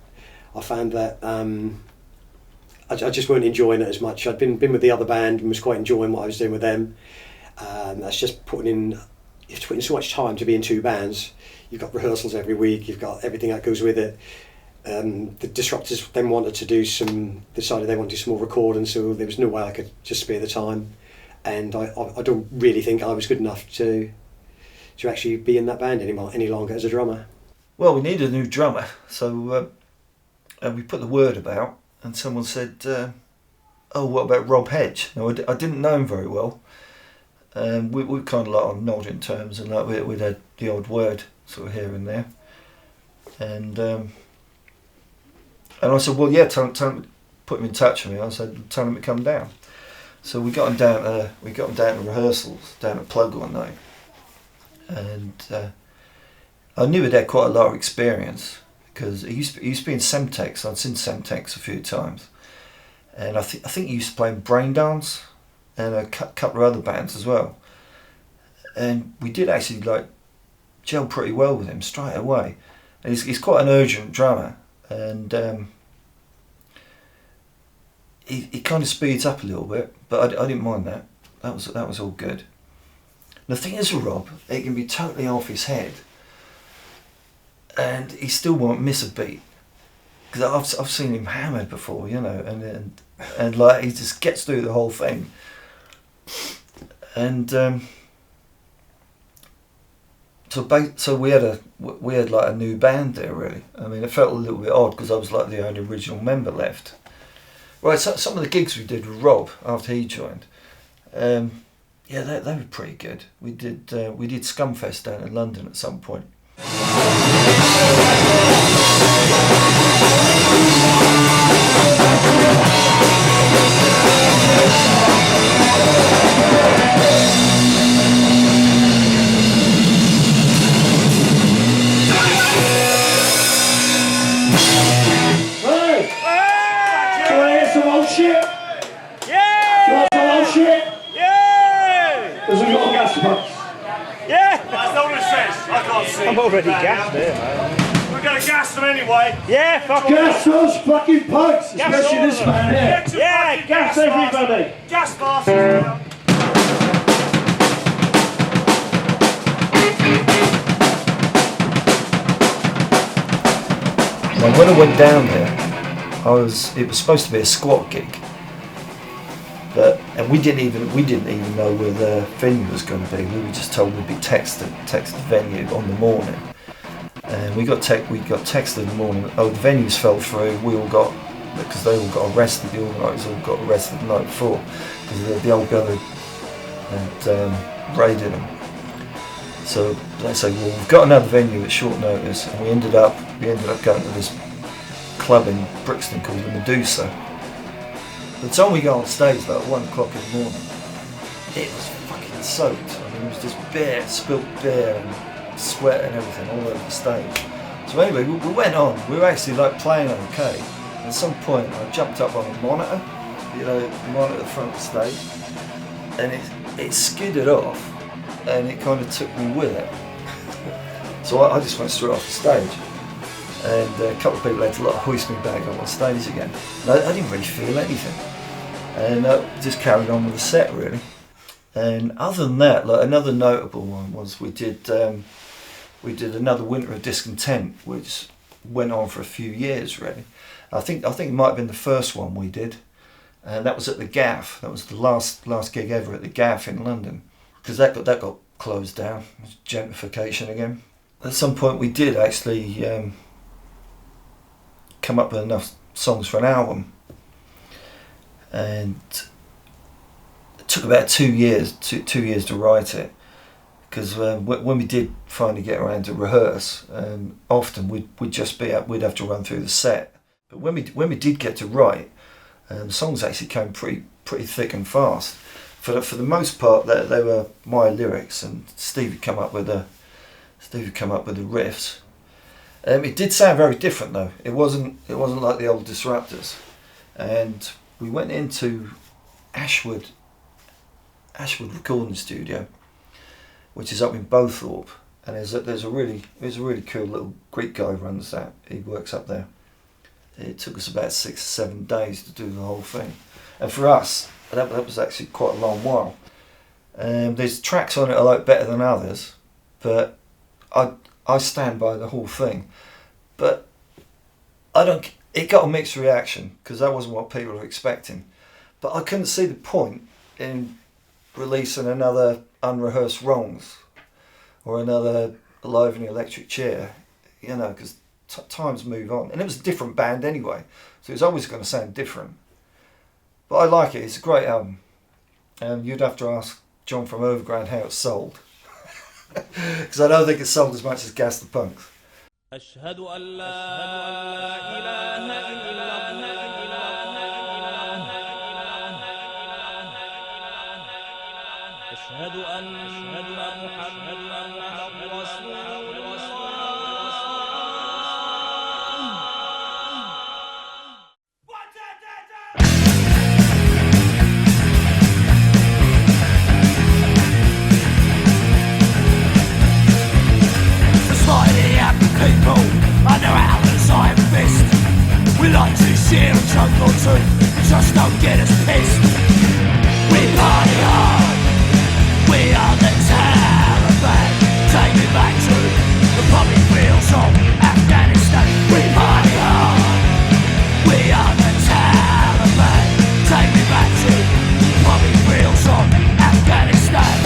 I found that I just weren't enjoying it as much. I'd been with the other band and was quite enjoying what I was doing with them. That's just putting in so much time to be in two bands. You've got rehearsals every week, you've got everything that goes with it. The Disruptors then decided they wanted to do some more recording, so there was no way I could just spare the time. And I don't really think I was good enough to actually be in that band any longer as a drummer. Well, we needed a new drummer, so we put the word about, and someone said, "Oh, what about Rob Hedge?" Now, I didn't know him very well. We kind of like on nodding terms, and like we'd had the odd word sort of here and there, and I said, "Well, yeah, tell him, put him in touch with me." I said, "Tell him to come down." So we got him down to rehearsals down at Plug one night, and I knew he'd had quite a lot of experience because he used to be in Semtex. I'd seen Semtex a few times, and I think he used to play in Brain Dance and a couple of other bands as well. And we did actually like gel pretty well with him straight away. And he's quite an urgent drummer, and he kind of speeds up a little bit, but I didn't mind that. That was all good. The thing is with Rob, he can be totally off his head, and he still won't miss a beat. Because I've seen him hammered before, you know, and like he just gets through the whole thing. And so we had like a new band there really. I mean, it felt a little bit odd because I was like the only original member left. Right, so some of the gigs we did with Rob after he joined, yeah, they were pretty good. We did Scumfest down in London at some point. Shit? Yeah! You want some old shit? Yeah! Because we've got a gas box. Yeah! That's not what it says. I can't see. I'm already gassed there, mate. We're going to gas them anyway. Yeah, fuck gas those fucking punks, especially this man here. Yeah, gas everybody. Gas bastards. Now, when I went down there, it was supposed to be a squat gig, and we didn't even know where the venue was going to be. We were just told we'd be texted the venue on the morning, and we got texted in the morning. Oh, the venues fell through. Because they all got arrested. The organisers all got arrested the night before because the old guy had raided them. So they say, well, we've got another venue at short notice, and we ended up going to this club in Brixton called the Medusa. The time we got on stage, about 1 o'clock in the morning, it was fucking soaked. I mean, it was just spilt beer and sweat and everything all over the stage. So anyway, we went on. We were actually like playing okay. At some point, I jumped up on a monitor, the monitor at the front of the stage, and it skidded off, and it kind of took me with it. So I just went straight off the stage. And a couple of people had to like hoist me back up on stage again. And I didn't really feel anything, and just carried on with the set really. And other than that, like another notable one was we did another Winter of Discontent, which went on for a few years really. I think it might have been the first one we did, and that was at the Gaff. That was the last gig ever at the Gaff in London, because that got closed down. It was gentrification again. At some point we did actually come up with enough songs for an album, and it took about 2 years to write it, because when we did finally get around to rehearse, often we'd have to run through the set. But when we did get to write, the songs actually came pretty thick and fast. For the most part, they were my lyrics, and Steve had come up with the riffs. It did sound very different though. It wasn't like the old Disruptors. And we went into Ashwood Recording Studio, which is up in Bowthorpe, and there's a really cool little Greek guy who runs that. He works up there. It took us about 6 or 7 days to do the whole thing, and for us that was actually quite a long while. There's tracks on it I like better than others, but I stand by the whole thing. But it got a mixed reaction because that wasn't what people were expecting. But I couldn't see the point in releasing another Unrehearsed Wrongs or another Alive in the Electric Chair, because times move on. And it was a different band anyway, so it was always going to sound different. But I like it. It's a great album. And you'd have to ask John from Overground how it's sold. Because I don't think it's sold as much as Gas the Punks. أشهد أن لا إله إلا الله أشهد أن محمدا رسول الله. People, under Alan's iron fist. We like to share a drunk or two, just don't get us pissed. We party hard, we are the Taliban. Take me back to the puppy fields of Afghanistan. We party hard, we are the Taliban. Take me back to the puppy fields of Afghanistan.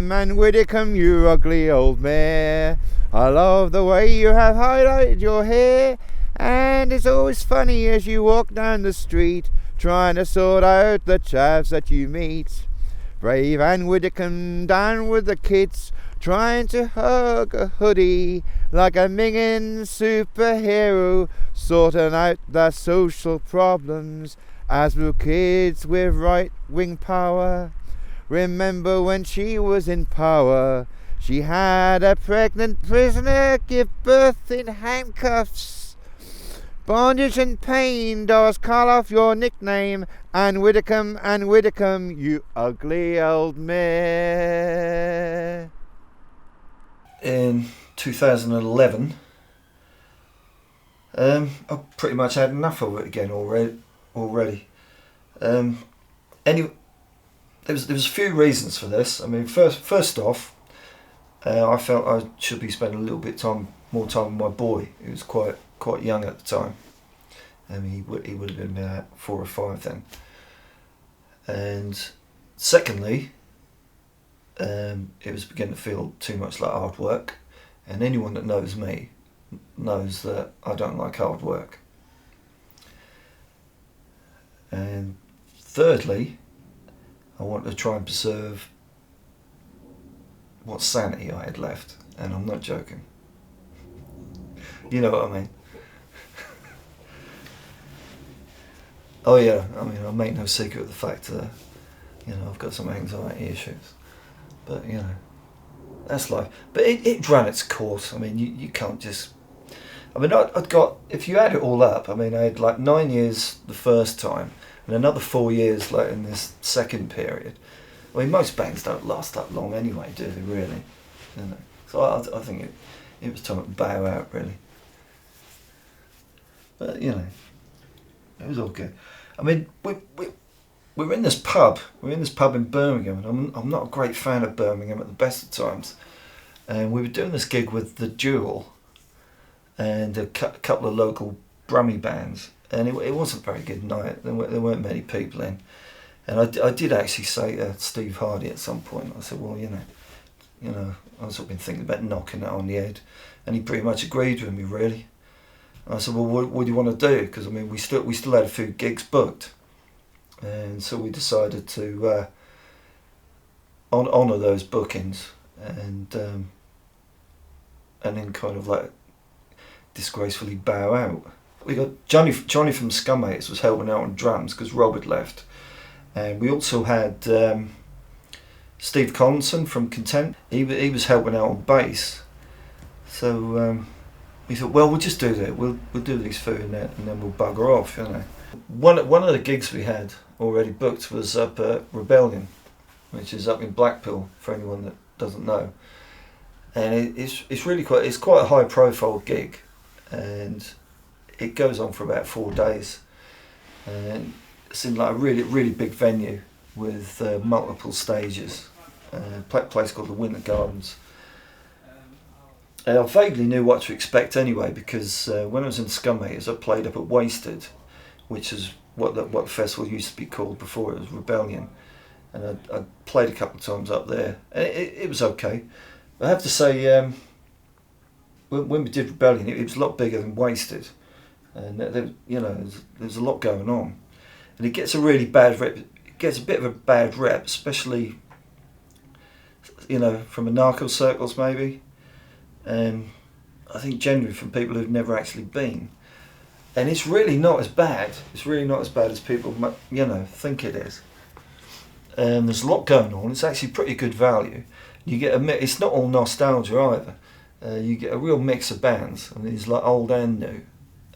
And Widdicombe, you ugly old mare. I love the way you have highlighted your hair, and it's always funny as you walk down the street, trying to sort out the chavs that you meet. Brave Ann Widdicombe down with the kids, trying to hug a hoodie like a mingin' superhero, sorting out their social problems as will kids with right-wing power. Remember when she was in power, she had a pregnant prisoner give birth in handcuffs. Bondage and pain does call off your nickname, Ann Widdicombe, you ugly old mare. In 2011, I pretty much had enough of it again already. Anyway, there was a few reasons for this. I mean, first off, I felt I should be spending a little bit more time with my boy, who was quite young at the time. He would have been about 4 or 5 then. And secondly, it was beginning to feel too much like hard work. And anyone that knows me knows that I don't like hard work. And thirdly, I wanted to try and preserve what sanity I had left, and I'm not joking. You know what I mean? Oh yeah, I mean, I make no secret of the fact that, I've got some anxiety issues. But, that's life. But it ran its course. I mean, you can't just... I mean, I'd got, if you add it all up, I mean, I had like 9 years the first time, and another 4 years like in this second period. I mean, most bands don't last that long anyway, do they really? So I think it was time to bow out, really. But you know, it was all good. I mean, we were in this pub. We're in this pub in Birmingham, and I'm not a great fan of Birmingham at the best of times. And we were doing this gig with the Duel and a couple of local Brummie bands, and it wasn't a very good night. There weren't many people in, and I did actually say to Steve Hardy at some point, I said, well, you know, I've sort of been thinking about knocking it on the head, and he pretty much agreed with me, really. And I said, well, what do you want to do? Because I mean, we still had a few gigs booked, and so we decided to honour those bookings, and then kind of like disgracefully bow out. We got Johnny from Scummates was helping out on drums because Rob had left, and we also had Steve Collinson from Content. He was helping out on bass. So we thought, well, we'll just do that. We'll do these food and then we'll bugger off, you know. One of the gigs we had already booked was up at Rebellion, which is up in Blackpool, for anyone that doesn't know. And it's really quite a high profile gig, and it goes on for about 4 days. And it's in like a really, really big venue with multiple stages, a place called the Winter Gardens. And I vaguely knew what to expect anyway, because when I was in Scummates, I played up at Wasted, which is what the festival used to be called before it was Rebellion. And I played a couple of times up there, and it was okay. I have to say, when we did Rebellion, it was a lot bigger than Wasted, and there was a lot going on, and it gets a really bad rep. It gets a bit of a bad rep, especially, you know, from anarcho circles maybe, and I think generally from people who've never actually been, and it's really not as bad. It's really not as bad as people, you know, think it is. There's a lot going on. It's actually pretty good value. You get it's not all nostalgia either. You get a real mix of bands, and it's like old and new.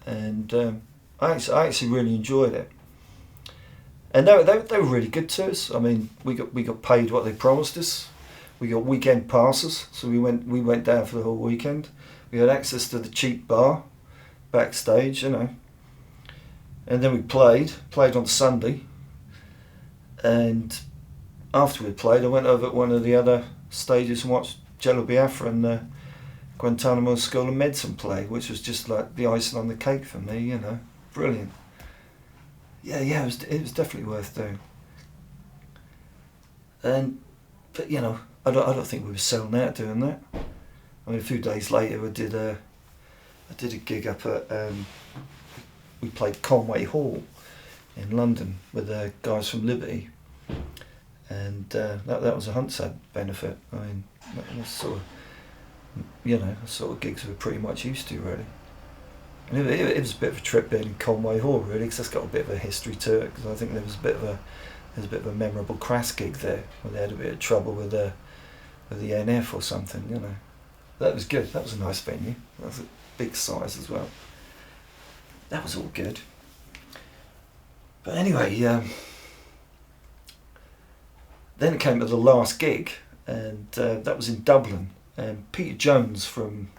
And I actually really enjoyed it. And they were really good to us. I mean, we got paid what they promised us. We got weekend passes, so we went down for the whole weekend. We had access to the cheap bar backstage, you know. And then we played on Sunday. And after we played, I went over at one of the other stages and watched Jello Biafra and Guantanamo School of Medicine play, which was just like the icing on the cake for me, you know. Brilliant. Yeah, it was definitely worth doing. But you know, I don't think we were selling out doing that. I mean, a few days later, I did a gig up at we played Conway Hall in London with the guys from Liberty, and that was a Huntsad benefit. I mean, that's sort of, you know, the sort of gigs we're pretty much used to, really. And it was a bit of a trip being in Conway Hall, really, because that's got a bit of a history to it. Because I think there was a bit of a memorable Crass gig there where they had a bit of trouble with the NF or something, you know. That was good. That was a nice venue. That was a big size as well. That was all good. But anyway, then it came to the last gig, and that was in Dublin. And Peter Jones from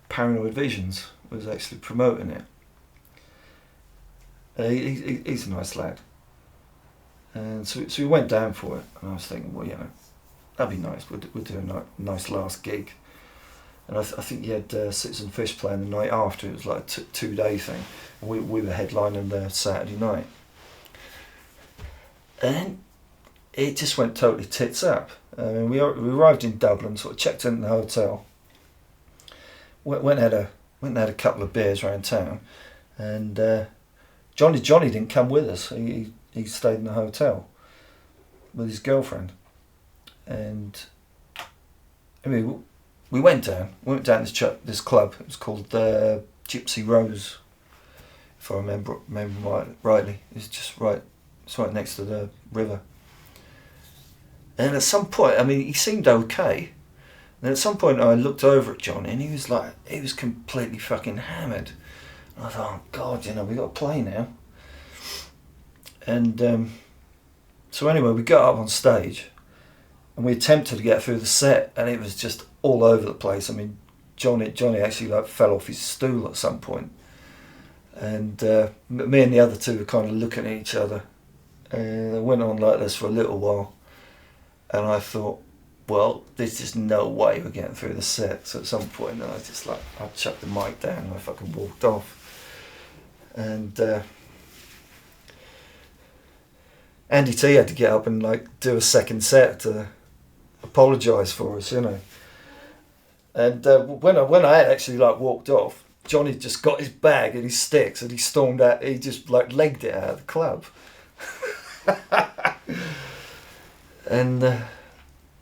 Paranoid Visions was actually promoting it. He's a nice lad. And so we went down for it, and I was thinking, well, you know, that'd be nice. We'll do a nice last gig. And I think you had Citizen Fish playing the night after. It was like a 2-day thing. And we were headlining the Saturday night. And it just went totally tits up. We arrived in Dublin, sort of checked in the hotel. Went and had a couple of beers around town. And Johnny didn't come with us. He stayed in the hotel with his girlfriend. And I mean, we went down this club. It was called Gypsy Rose, if I remember rightly. It's just it's right next to the river. And at some point, I mean, he seemed okay. And at some point, I looked over at John, and he was completely fucking hammered. And I thought, oh God, you know, we got to play now. And so anyway, we got up on stage, and we attempted to get through the set, and it was just all over the place. I mean, Johnny actually like fell off his stool at some point, and me and the other two were kind of looking at each other, and it went on like this for a little while, and I thought, well, there's just no way we're getting through the set. So at some point, I chucked the mic down and I fucking walked off, and Andy T had to get up and like do a second set to apologise for us, you know. And when I had actually like walked off, Johnny just got his bag and his sticks and he stormed out. He just like legged it out of the club. And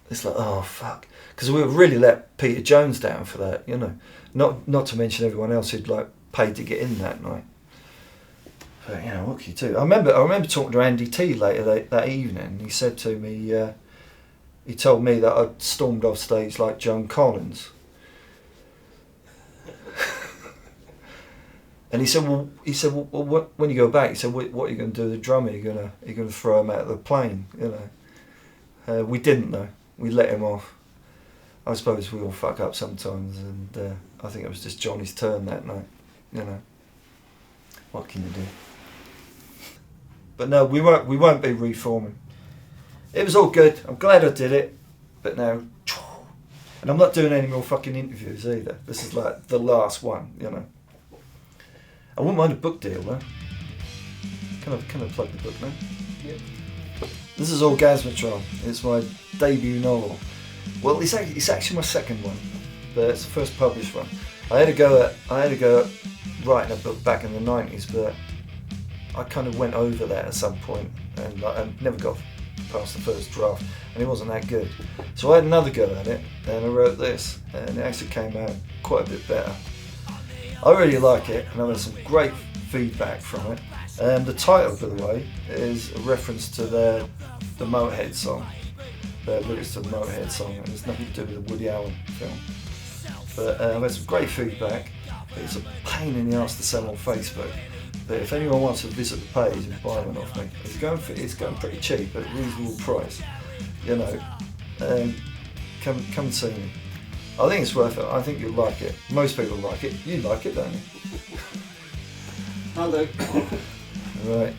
it's like, oh fuck, because we really let Peter Jones down for that, you know. Not to mention everyone else who'd like paid to get in that night. But you know, what can you do? I remember talking to Andy T later that evening. He said to me, he told me that I'd stormed off stage like Joan Collins. And he said, well, when you go back, he said, what are you going to do with the drummer? Are you going to throw him out of the plane? You know, we didn't though. We let him off. I suppose we all fuck up sometimes, and I think it was just Johnny's turn that night. You know, what can you do? But no, we won't be reforming. It was all good. I'm glad I did it, but now, and I'm not doing any more fucking interviews either. This is like the last one, you know. I wouldn't mind a book deal though. Can I plug the book now? Yeah. This is Orgasmatron. It's my debut novel. Well, it's actually my second one, but it's the first published one. I had to go at writing a book back in the 90s, but I kind of went over that at some point, and I never got past the first draft, and it wasn't that good. So I had another go at it, and I wrote this, and it actually came out quite a bit better. I really like it, and I've had some great feedback from it. And the title, by the way, is a reference to the Motorhead song. The lyrics to the Motorhead song, and it's nothing to do with the Woody Allen film. But I've had some great feedback. It's a pain in the arse to sell on Facebook. But if anyone wants to visit the page and buy one off me, it's going pretty cheap at a reasonable price. You know, come and see me. I think it's worth it. I think you'll like it. Most people like it. You like it, don't you? Hello. Right.